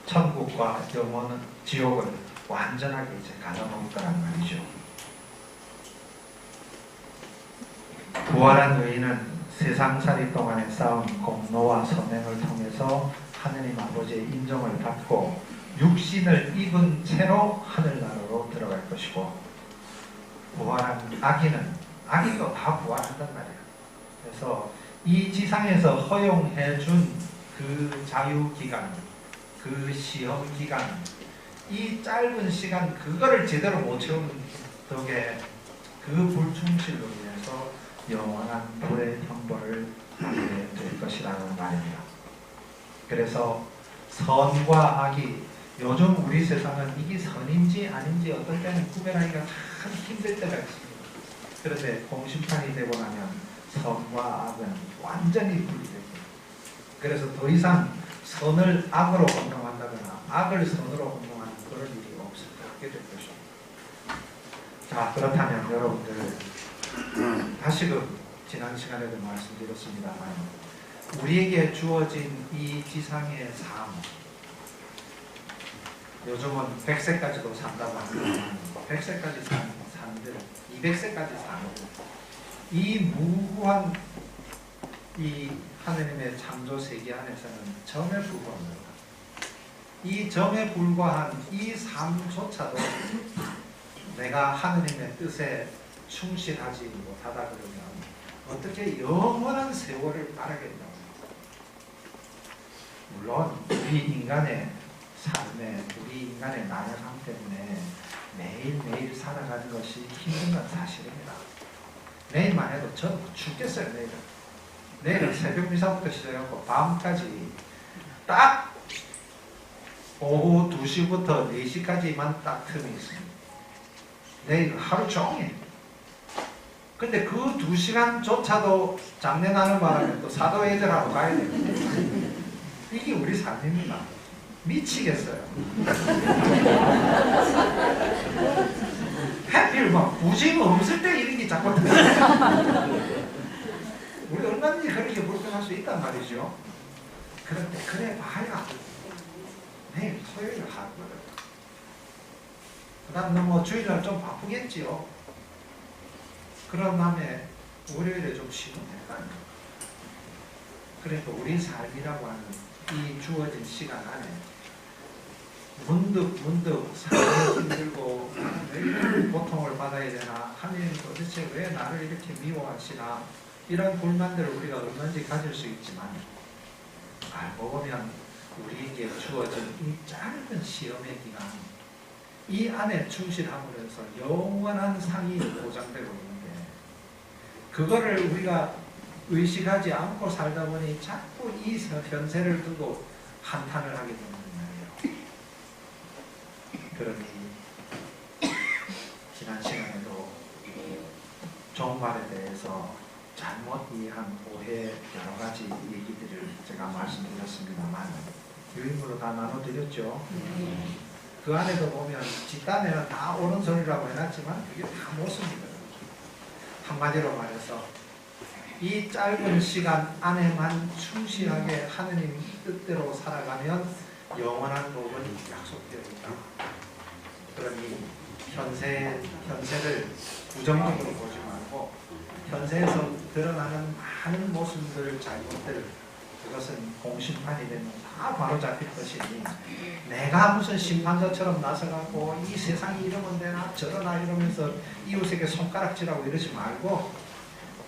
천국과 영원한 지옥을 완전하게 이제 갈라놓을 거란 말이죠. 부활한 의인은 세상살이 동안에 쌓은 공로와 선행을 통해서 하느님 아버지의 인정을 받고 육신을 입은 채로 하늘나라로 들어갈 것이고, 부활한 악인도 다 부활한단 말이에요. 그래서 이 지상에서 허용해준 그 자유기간, 그 시험기간, 이 짧은 시간 그거를 제대로 못 채우는 덕에 그 불충실로 인해서 영원한 불의 형벌을 받게 될 것이라는 말입니다. 그래서 선과 악이, 요즘 우리 세상은 이게 선인지 아닌지 어떨 때는 구별하기가 참 힘들 때가 있습니다. 그런데 공심판이 되고 나면 선과 악은 완전히 분리됩니다. 그래서 더 이상 선을 악으로 혼동한다거나 악을 선으로 혼동하는 그런 일이 없게 될 것입니다. 자, 그렇다면 여러분들 다시금 지난 시간에도 말씀드렸습니다만, 우리에게 주어진 이 지상의 삶, 요즘은 100세까지도 산다고 합니다. 100세까지 사는들 200세까지 사는 이 무한 이 하느님의 창조 세계 안에서는 점에 불과합니다. 이 점에 불과한 이 삶조차도 내가 하느님의 뜻에 충실하지 못하다 그러면 어떻게 영원한 세월을 말하겠냐고. 물론 우리 인간의 삶에, 우리 인간의 나약함 때문에 매일매일 살아가는 것이 힘든 건 사실입니다. 내일만 해도 전 죽겠어요. 내일은 새벽 미사부터 시작하고 밤까지 딱 오후 2시부터 4시까지만 딱 틈이 있습니다. 내일 하루 종일. 근데 그 2시간조차도 장례나는 바람에 또 사도예절하러 가야 돼요. 이게 우리 삶입니다. 미치겠어요. 하필 막 부심 없을 때 이런 게 자꾸 우리 얼마든지 그렇게 불평할 수 있단 말이죠. 그런데 그래 봐야 내일 토요일 하거든. 그 다음 뭐 주일날 좀 바쁘겠지요. 그런 다음에 월요일에 좀 쉬면 될까요? 그러니까 우리 삶이라고 하는 이 주어진 시간 안에 문득 삶이 힘들고 왜 고통을 받아야 되나, 하나님 도대체 왜 나를 이렇게 미워하시나, 이런 불만들을 우리가 얼마든지 가질 수 있지만 알고 보면 우리에게 주어진 이 짧은 시험의 기간, 이 안에 충실함으로써 영원한 상이 보장되고 있는데, 그거를 우리가 의식하지 않고 살다 보니 자꾸 이 현세를 두고 한탄을 하게 되는 거예요. 그러니 지난 시간에도 종말에 대해서 잘못 이해한 오해 여러 가지 얘기들을 제가 말씀드렸습니다만 유인으로 다 나눠드렸죠. 그 안에도 보면 뒷단에는 다 옳은 소리라고 해놨지만 그게 다 못습니다. 한마디로 말해서 이 짧은 시간 안에만 충실하게 하느님 뜻대로 살아가면 영원한 복은 약속되어 있다. 그러니 현세를 부정적으로 보지 말고 현세에서 드러나는 많은 모습들, 잘못들, 그것은 공심판이 되면 다 바로잡힐 것이니 내가 무슨 심판자처럼 나서가고 이 세상이 이러면 되나 저러나 이러면서 이웃에게 손가락질하고 이러지 말고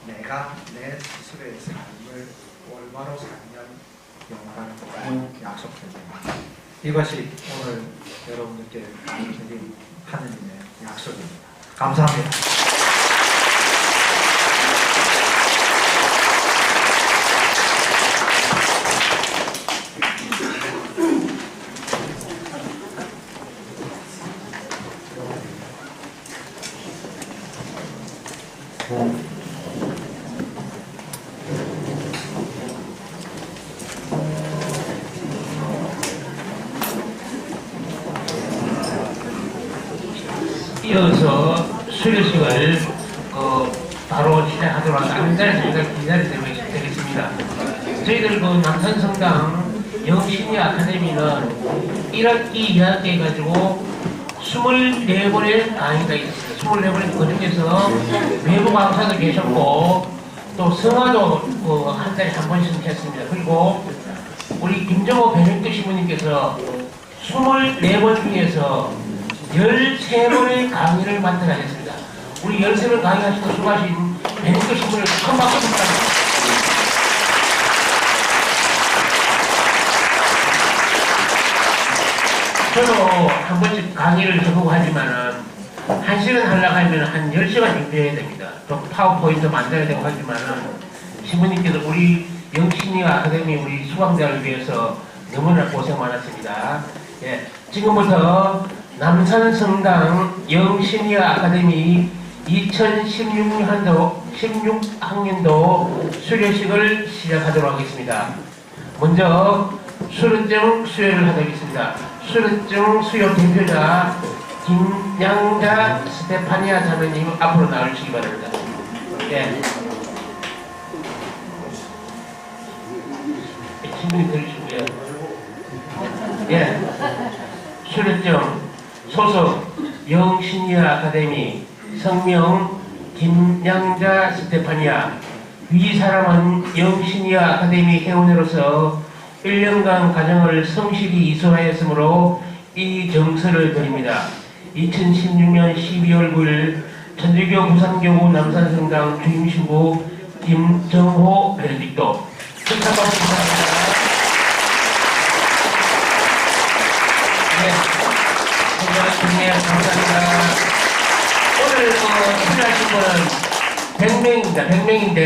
내가 내 스스로의 삶을 올바로 살면 영원한 복을 약속됩니다. 이것이 오늘 여러분들께 드린 하느님의 약속입니다. 감사합니다. 이어서 수료식을 바로 시작하도록 기다리겠습니다. 저희들 남산성당 영신이 아카데미는 1학기 2학기 해가지고 24번의 강의가 있습니다. 24번의 그 중에서 외부 강사도 계셨고 또 성화도 한 달에 한 번씩 했습니다. 그리고 우리 김정호 배명도 신부님께서 24번 중에서 13번의 강의를 만들어냈습니다. 우리 13번 강의하시고 수고하신 배명도 신부를 큰 박수 부탁드립니다. 저도 한 번씩 강의를 해보고 하지만은 1시간 하려고 하면 한 10시간 준비해야 됩니다. 또 파워포인트 만들어야 되고 하지만은 신부님께서 우리 영신이 아카데미 우리 수강자를 위해서 너무나 고생 많았습니다. 예, 지금부터 남산성당 영신이 아카데미 2016학년도 수료식을 시작하도록 하겠습니다. 먼저 수료증 수여를 하겠습니다. 수료증 수여 대표자 김양자 스테파니아 자매님 앞으로 나와주시기 바랍니다. 예. 신분이 들으시고요. 예. 수료증 소속 영신이아 아카데미 성명 김양자 스테파니아 위 사람은 영신이아 아카데미 회원으로서 1년간 과정을 성실히 이수하였으므로 이 정서를 드립니다. 2016년 12월 9일 천주교 부산교구 남산성당 주임신부 김정호 베네딕토 축하받고 감사합니다. 네, 감사합니다. 오늘 출연하신 분은 100명입니다. 100명인데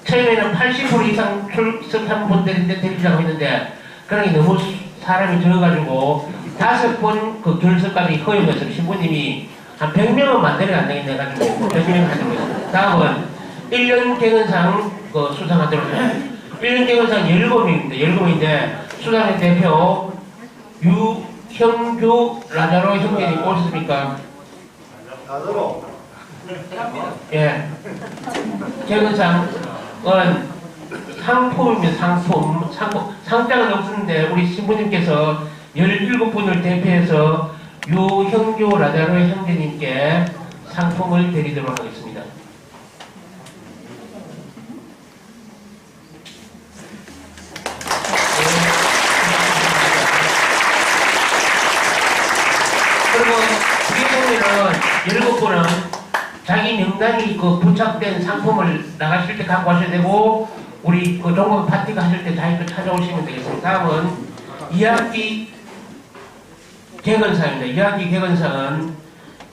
처음에는 80% 이상 출석한 분들인데 데뷔자고 있는데 그러니 너무 사람이 적어가지고 5번 그 결석까지 허용해서 신부님이 한 100명은 만들어 안 되겠네 가지고 100명 하도록 했습니다. 다음은 1년 개근상 수상하도록 했습니다. 1년 개근상 17명입니다. 17명인데 수상의 대표 유형규 라자로 형제님 오셨습니까? 나더러. 예. 개근상은 상품입니다. 상장은 없는데 우리 신부님께서 17분을 대표해서 유형규 라자로 형제님께 상품을 드리도록 하겠습니다. 상당히 그 부착된 상품을 나가실 때 갖고 가셔야 되고 우리 그 종각 파티가 하실 때 다시 찾아오시면 되겠습니다. 다음은 2학기 개건상입니다. 2학기 개건상은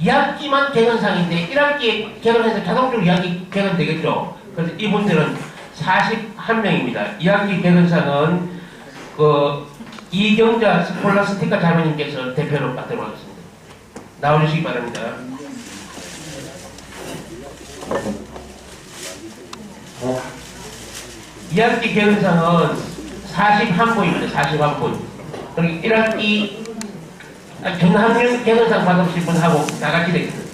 2학기만 개건상인데 1학기에 개건해서 자동적으로 2학기 개건되겠죠. 그래서 이분들은 41명입니다. 2학기 개건상은 그 이경자 스콜라스티카 자매님께서 대표로 받도록 하겠습니다. 나와주시기 바랍니다. 이 학기 개근상은 41분입니다. 41분. 그리고 1학기 전학년 개근상 받으실 분하고 다 같이 되겠습니다.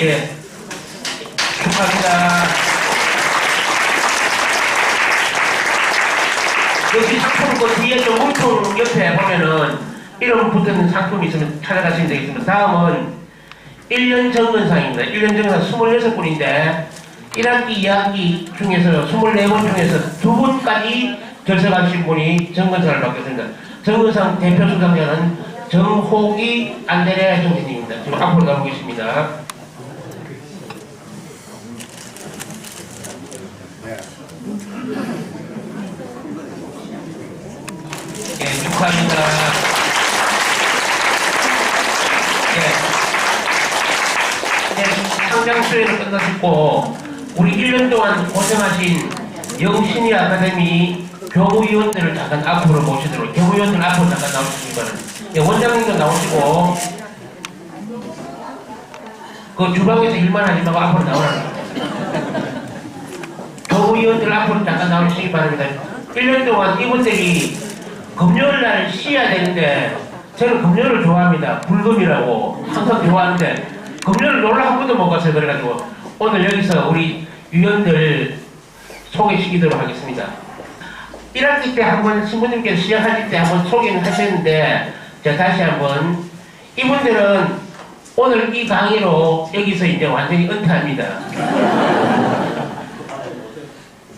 예. 축하합니다. 여기 상품 그 뒤에 좀 물통 옆에 보면은 이름 붙은 상품이 있으면 찾아가시면 되겠습니다. 다음은 1년 정근상입니다. 1년 정근상 26분인데 1학기, 2학기 중에서 24분 중에서 2분까지 결석하신 분이 정근상을 받겠습니다. 정근상 대표 수상자는 정호기 안데레아 형제님입니다. 지금 앞으로 나오겠습니다. 예, 축하합니다. 예, 상장 수회를 끝났고 우리 1년 동안 고생하신 영신이 아카데미 교무위원들을 잠깐 앞으로 모시도록 교무위원들 앞으로 잠깐 나오시기 바랍니다. 예, 원장님도 나오시고 그 주방에서 일만 하지 말고 앞으로 나오라고 교무위원들 앞으로 잠깐 나오시기 바랍니다. 1년 동안 이분들이 금요일날 쉬어야 되는데 저는 금요일을 좋아합니다. 불금이라고 항상 좋아하는데 금요일 놀러 한 번도 못 갔어요. 그래가지고 오늘 여기서 우리 위원들 소개시키도록 하겠습니다. 1학기 때 한번 신부님께서 시작하실 때 한번 소개는 하셨는데 자 다시 한번 이분들은 오늘 이 강의로 여기서 이제 완전히 은퇴합니다.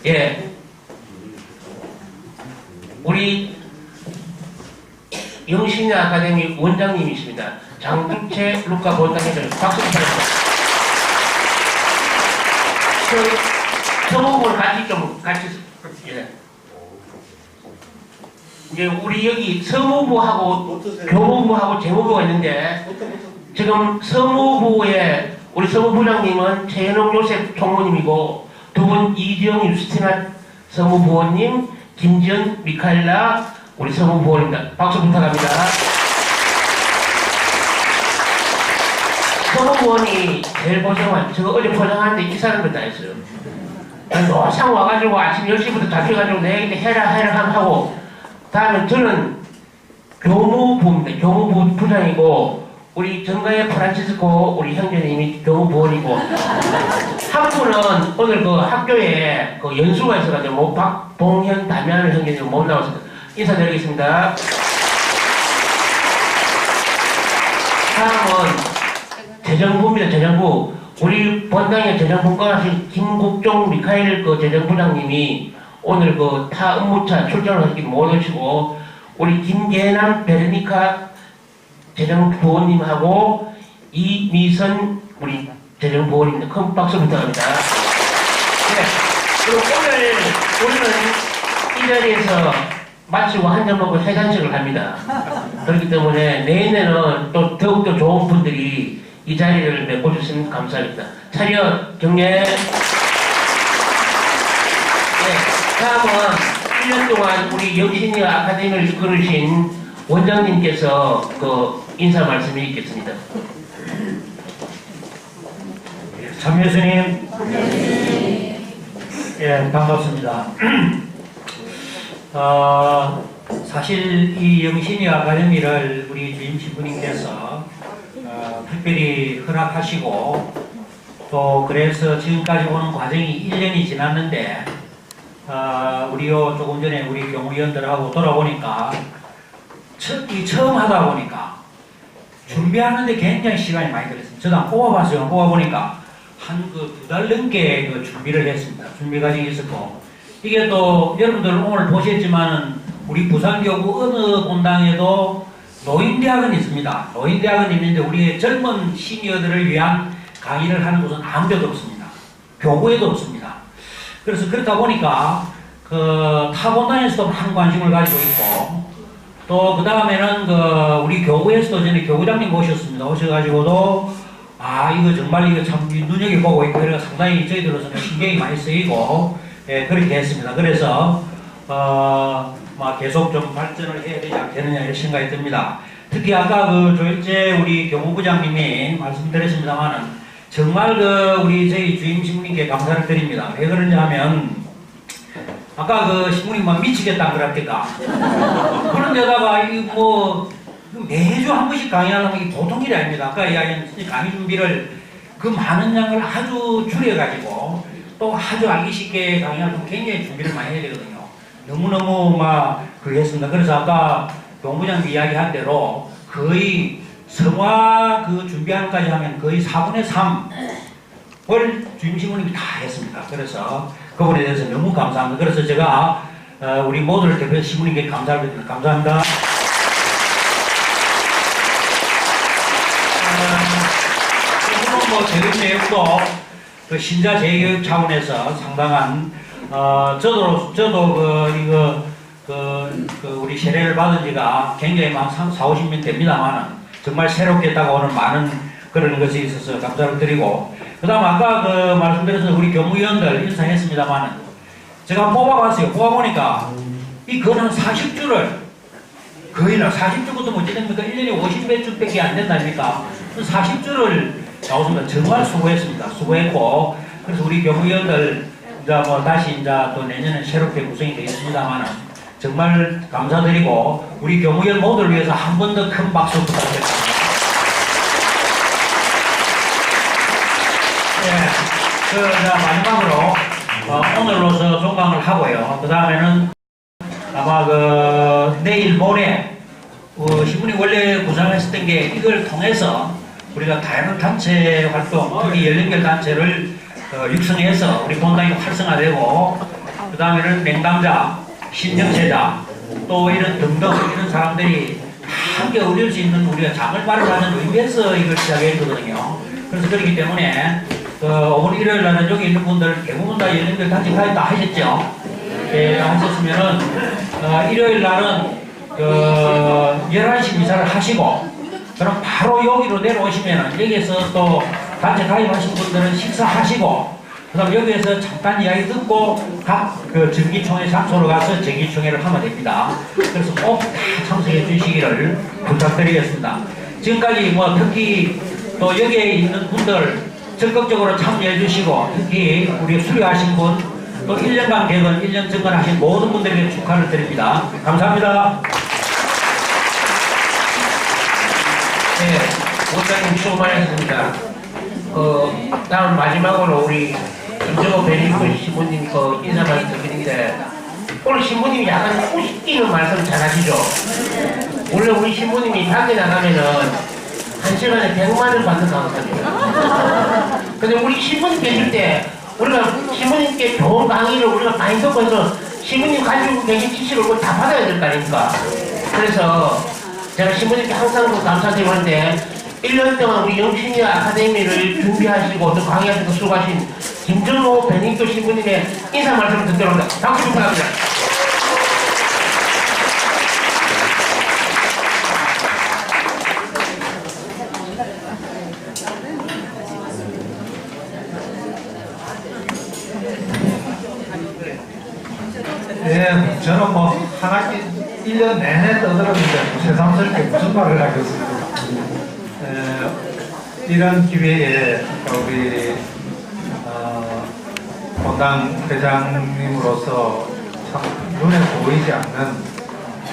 예, 우리 영신이 아카데미 원장님이십니다. 장두채 루카 원장님들 박수 부탁드립니다. 서무부를 같이 예. 이제 우리 여기 서무부하고 교무부하고 재무부가 있는데 지금 서무부에 우리 서무부장님은 최현옥 요셉 총무님이고 두 분 이지영 유스티나 서무부원님, 김지연 미카엘라 우리 서무부원입니다. 박수 부탁합니다. 서무부원이 제일 고생한 저거 어제 포장하는데 이 사람들 다 했어요. 노상 와가지고 아침 10시부터 잡혀가지고 내일 해라 하고 다음에 저는 교무부입니다. 교무부 부장이고 우리 정가의 프란치스코 우리 형제님이 교무부원이고 한 분은 오늘 그 학교에 그 연수가 있어가지고 박봉현 담양 형제님 못 나왔습니다. 인사드리겠습니다. 다음은 재정부입니다. 재정부 우리 본당의 재정분과 하신 김국종 미카엘 그 재정부장님이 오늘 그 타 업무차 출장을 하시기 못 오시고 우리 김계남 베르니카 재정부원님하고 이미선 우리 재정부원입니다. 큰 박수 부탁합니다. 네. 그리고 오늘은 이 자리에서 마치고 한잔 먹고 해산식을 합니다. 그렇기 때문에 내년에는 또 더욱더 좋은 분들이 이 자리를 메꿔주시면 감사합니다. 차렷 경례. 네, 다음은 1년 동안 우리 영신이 아카데미를 이끌으신 원장님께서 그 인사 말씀이 있겠습니다. 참여스님, 예, 반갑습니다. 사실 이 영신이 아카데미를 우리 주임 신부님께서 특별히 허락하시고 또 그래서 지금까지 오는 과정이 1년이 지났는데 우리요 조금 전에 우리 경위원들하고 돌아보니까 처음 하다 보니까 준비하는데 굉장히 시간이 많이 들었습니다. 저도 안 뽑아봤어요. 뽑아보니까 한 그 2달 넘게 그 준비를 했습니다. 준비 과정이 있었고 이게 또 여러분들 오늘 보셨지만은 우리 부산교구 어느 본당에도 노인대학은 있습니다. 노인대학은 있는데 우리의 젊은 시니어들을 위한 강의를 하는 곳은 아무 데도 없습니다. 교구에도 없습니다. 그래서 그렇다 보니까 그 타본단에서도 많은 관심을 가지고 있고 또 그 다음에는 그 우리 교구에서도 전에 교구장님 모셨습니다. 오셔가지고도 이거 정말 이거 참 눈여겨보고 있고 그래서 상당히 저희들로서는 신경이 많이 쓰이고 그렇게 했습니다. 그래서 계속 좀 발전을 해야 되지 않겠느냐 이런 생각이 듭니다. 특히 아까 그 조일재 우리 교무부장님이 말씀드렸습니다만은 정말 우리 저희 주임 신부님께 감사를 드립니다. 왜 그러냐 하면 아까 그 신부님만 미치겠다는 거랄까. 그런데다가 매주 한 번씩 강의하려면 이게 보통 일이 아닙니다. 아까 이야기한 강의 준비를 그 많은 양을 아주 줄여가지고 또 아주 알기 쉽게 강의하려면 굉장히 준비를 많이 해야 되거든요. 너무너무 했습니다. 그래서 아까 교무부장님 이야기한 대로 거의 성화 그 준비하는까지 하면 거의 4분의 3을 주임 신부님이 다 했습니다. 그래서 그분에 대해서 너무 감사합니다. 그래서 제가 우리 모두를 대표해서 신부님께 감사를 드립니다. 감사합니다. 재금 내역도 그 신자 재교육 차원에서 상당한 저도 우리 세례를 받은 지가 굉장히 한 4, 50년 됩니다만은 정말 새롭게 다가오는 많은 그런 것이 있어서 감사를 드리고 그 다음 아까 말씀드려서 우리 교무위원들 인사했습니다만은 제가 뽑아봤어요. 뽑아보니까 이 거는 40주를 거의 40주부터 뭐지 됩니까? 1년에 50몇 주밖에 안 된다니까 40주를 나오습니다. 정말 수고했습니다. 수고했고 그래서 우리 교무위원들 다시 또 내년에 새롭게 구성이 되겠습니다만은 정말 감사드리고 우리 교무위원 모두를 위해서 한 번 더 큰 박수 부탁드립니다. 마지막으로 오늘로서 종강을 하고요. 그 다음에는 아마 내일 모레 신부님 원래 구상했었던 게 이걸 통해서 우리가 다양한 단체 활동, 특히 연령별 단체를 육성해서 우리 본당이 활성화되고 그 다음에는 맹담자, 신정세자 또 이런 등등 이런 사람들이 함께 어울릴 수 있는 우리가 장을 마련하는 의미에서 이걸 시작했거든요. 그래서 그렇기 때문에 오늘 일요일 날은 여기 있는 분들 대부분 다 연령별 단체까지 다 하셨죠? 예, 다 하셨으면은 일요일 날은 11시 미사를 하시고 그럼 바로 여기로 내려오시면은 여기에서 또 단체 가입하신 분들은 식사하시고 그 다음 여기에서 잠깐 이야기 듣고 각 정기총회 장소로 가서 정기총회를 하면 됩니다. 그래서 꼭 다 참석해 주시기를 부탁드리겠습니다. 지금까지 특히 또 여기에 있는 분들 적극적으로 참여해 주시고 특히 우리 수료하신 분 또 1년간 개건 1년 증건하신 모든 분들에게 축하를 드립니다. 감사합니다. 네, 원장님 수고 많으셨습니다. 다음 마지막으로 우리 김정호 배리고 신부님 인사 말씀 드리는데 오늘 신부님이 약간 꼬시끼는 말씀 잘하시죠? 원래 우리 신부님이 밖에 나가면은 한 시간에 100만 원 받는 강사입니다. 근데 우리 신부님 계실 때 우리가 신부님께 좋은 강의를 우리가 많이 듣고 해서 신부님 가지고 계신 지식을 다 받아야 될 거 아닙니까? 그래서 제가 신부님께 항상 감사드리는데 1년 동안 우리 영신이 아카데미를 준비하시고 또 강의하시고 수고하신 김정호 베닝토 신부님의 인사 말씀을 듣도록 합니다. 박수 부탁합니다. 네, 저는 한 학기 1년 내내 떠들었는데 새삼스럽게 무슨 말을 하겠습니까? 이런 기회에 우리 본당 회장님으로서 참 눈에 보이지 않는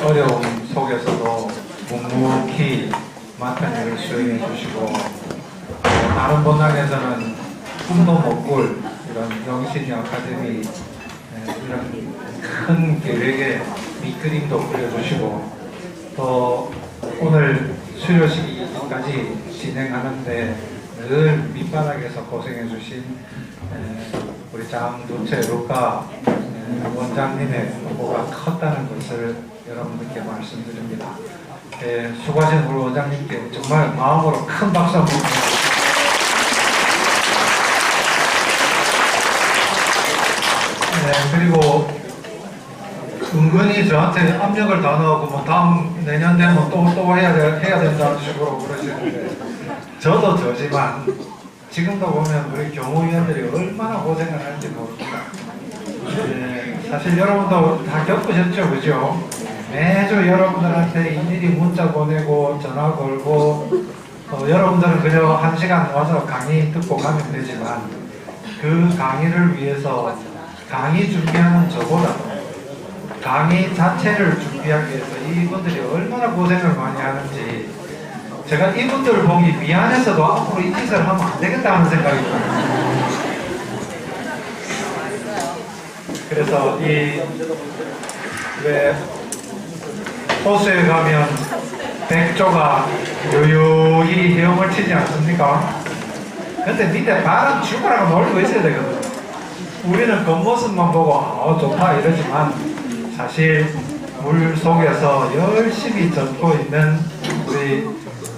어려움 속에서도 묵묵히 맡은 일을 수행해 주시고 다른 본당에서는 꿈도 못 꿀 이런 영신이 아카데미 이런 큰 계획의 밑그림도 그려주시고 또 오늘 수료식까지 진행하는데 늘 밑바닥에서 고생해주신 우리 장두채 루카 원장님의 보고가 컸다는 것을 여러분들께 말씀드립니다. 수고하신 우리 원장님께 정말 마음으로 큰 박수 한번 드립니다. 그리고 은근히 저한테 압력을 다 넣고 뭐 다음 내년 되면 또 해야 된다는 식으로 그러시는데 저도 저지만 지금도 보면 우리 경호위원들이 얼마나 고생을 하는지 모릅니다. 사실 여러분도 다 겪으셨죠, 그죠? 매주 여러분들한테 일일이 문자 보내고 전화 걸고 여러분들은 그저 1시간 와서 강의 듣고 가면 되지만 그 강의를 위해서 강의 준비하는 저보다도 강의 자체를 준비하기 위해서 이분들이 얼마나 고생을 많이 하는지 제가 이분들을 보기 미안해서도 앞으로 이 짓을 하면 안 되겠다 하는 생각이 들어요. 그래서 왜 호수에 가면 백조가 요요히 헤엄을 치지 않습니까? 근데 밑에 바람 죽으라고 놀고 있어야 되거든. 우리는 겉모습만 보고 좋다 이러지만 사실 물 속에서 열심히 젓고 있는 우리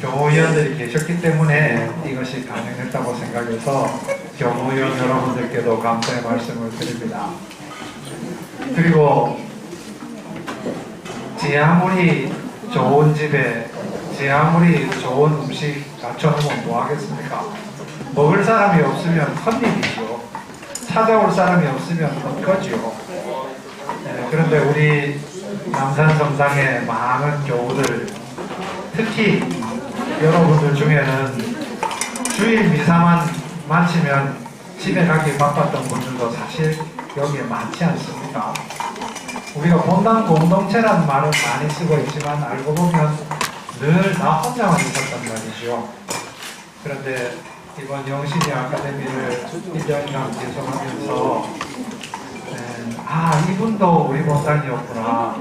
경호위원들이 계셨기 때문에 이것이 가능했다고 생각해서 경호위원 여러분들께도 감사의 말씀을 드립니다. 그리고 제 아무리 좋은 집에 제 아무리 좋은 음식 갖춰놓으면 뭐 하겠습니까? 먹을 사람이 없으면 헛일이죠. 찾아올 사람이 없으면 헛거지요. 그런데 우리 남산성당의 많은 교우들, 특히 여러분들 중에는 주일 미사만 마치면 집에 가기 바빴던 분들도 사실 여기에 많지 않습니까? 우리가 본당 공동체라는 말을 많이 쓰고 있지만 알고 보면 늘 나 혼자만 있었단 말이죠. 그런데 이번 영신이 아카데미를 1년간 계속하면서 이분도 우리 본당이었구나.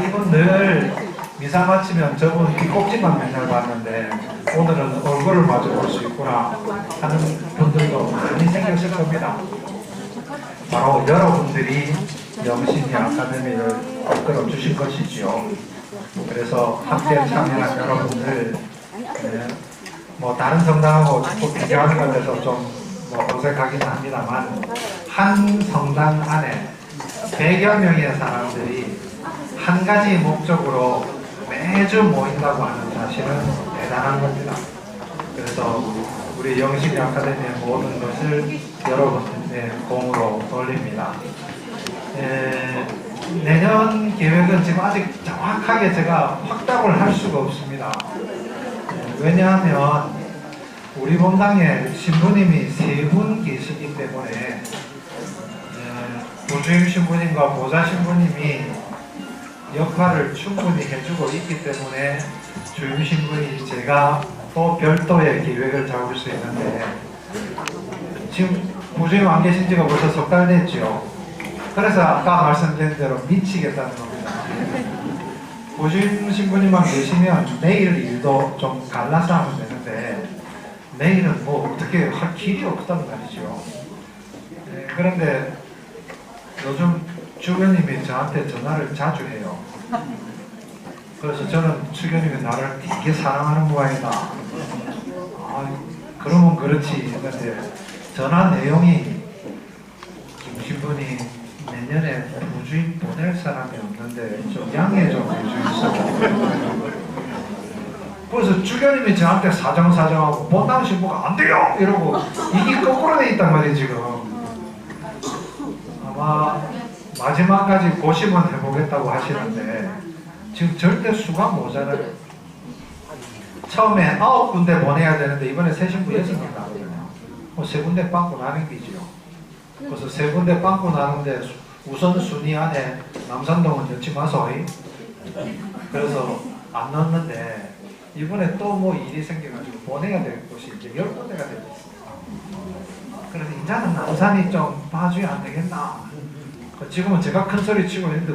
이분 늘 미사 마치면 저분 뒷꼭지만 맨날 봤는데 오늘은 얼굴을 마주 볼 수 있구나 하는 분들도 많이 생겼을 겁니다. 바로 여러분들이 영신이 아카데미를 이끌어 주신 것이지요. 그래서 함께 참여한 여러분들 뭐 다른 성당하고 자꾸 비교하는 것에서 좀 뭐 어색하긴 합니다만 한 성당 안에 100여 명의 사람들이 한 가지 목적으로 매주 모인다고 하는 사실은 대단한 겁니다. 그래서 우리 영신이 아카데미의 모든 것을 여러분의 공으로 돌립니다. 내년 계획은 지금 아직 정확하게 제가 확답을 할 수가 없습니다. 왜냐하면 우리 본당에 신부님이 3분 계시기 때문에 부주임 신부님과 보좌 신부님이 역할을 충분히 해주고 있기 때문에 주임 신부님 제가 또 별도의 계획을 잡을 수 있는데 지금 부주임 안 계신 지가 벌써 석 달 됐죠. 그래서 아까 말씀드린 대로 미치겠다는 겁니다. 부주임 신부님만 계시면 내일 일도 좀 갈라서 하면 되는데 내일은 뭐 어떻게 할 길이 없단 말이죠. 그런데 요즘 주교님이 저한테 전화를 자주 해요. 그래서 저는 주교님이 나를 되게 사랑하는 모양이다. 그러면 그렇지. 근데 전화 내용이 김 신부님 내년에 부주임 보낼 사람이 없는데 좀 양해 좀 해주세요. 그래서 주교님이 저한테 사정하고 본당 신부가 안 돼요! 이러고 이게 거꾸로 돼 있단 말이에요 지금. 아마 마지막까지 고심은 해보겠다고 하시는데 지금 절대 수가 모자라요. 처음에 9군데 보내야 되는데 이번에 새 신부 6명 나거든요. 3군데 빵꾸 나는 기지요. 그래서 3군데 빵꾸 나는데 우선순위 안에 남산동은 넣지 마소. 그래서 안 넣었는데 이번에 또 뭐 일이 생겨가지고 보내야 될 곳이 이제 10군데가 되고 있습니다. 그래서 이제는 남산이 좀 봐줘야 안 되겠나. 지금은 제가 큰 소리 치고 있는데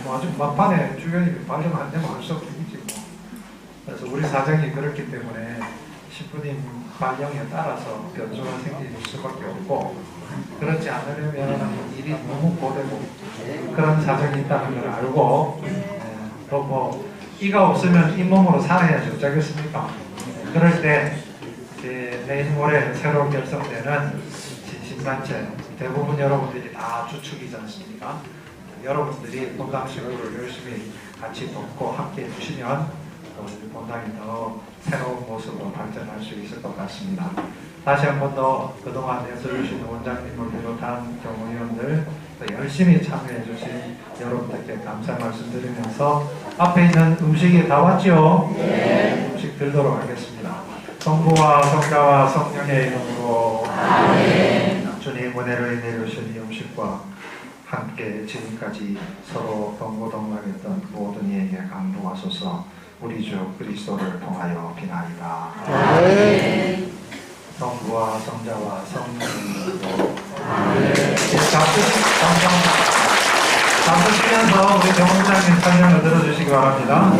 뭐 아주 막판에 주변이 발령 안 되면 할 수 없겠지. 그래서 우리 사정이 그렇기 때문에 신부님 발령에 따라서 변수가 생길 수밖에 없고 그렇지 않으려면 일이 너무 고되고 그런 사정이 있다는 걸 알고 또 뭐 이가 없으면 잇몸으로 살아야지 어쩌겠습니까? 그럴 때 내일 모레 새로 결성되는 진신단체 대부분 여러분들이 다 주축이지 않습니까? 여러분들이 본당 식구를 열심히 같이 돕고 함께 해주시면 우리 본당이 더 새로운 모습으로 발전할 수 있을 것 같습니다. 다시 한 번 더 그동안 애써주신 원장님을 비롯한 경호위원들 또 열심히 참여해 주신 여러분들께 감사 말씀드리면서 앞에 있는 음식이 다 왔죠? 네. 음식 들도록 하겠습니다. 성부와 성자와 성령의 이름으로 아멘. 주님 은혜로 인해 주신 이 음식과 함께 지금까지 서로 동고동락했던 모든 이에게 강도하소서. 우리 주 그리스도를 통하여 비나이다. 아멘. 성부와 성자와 성령의 이름으로 아멘. 잠시 쉬면서 우리 정원장님 설명을 들어주시기 바랍니다.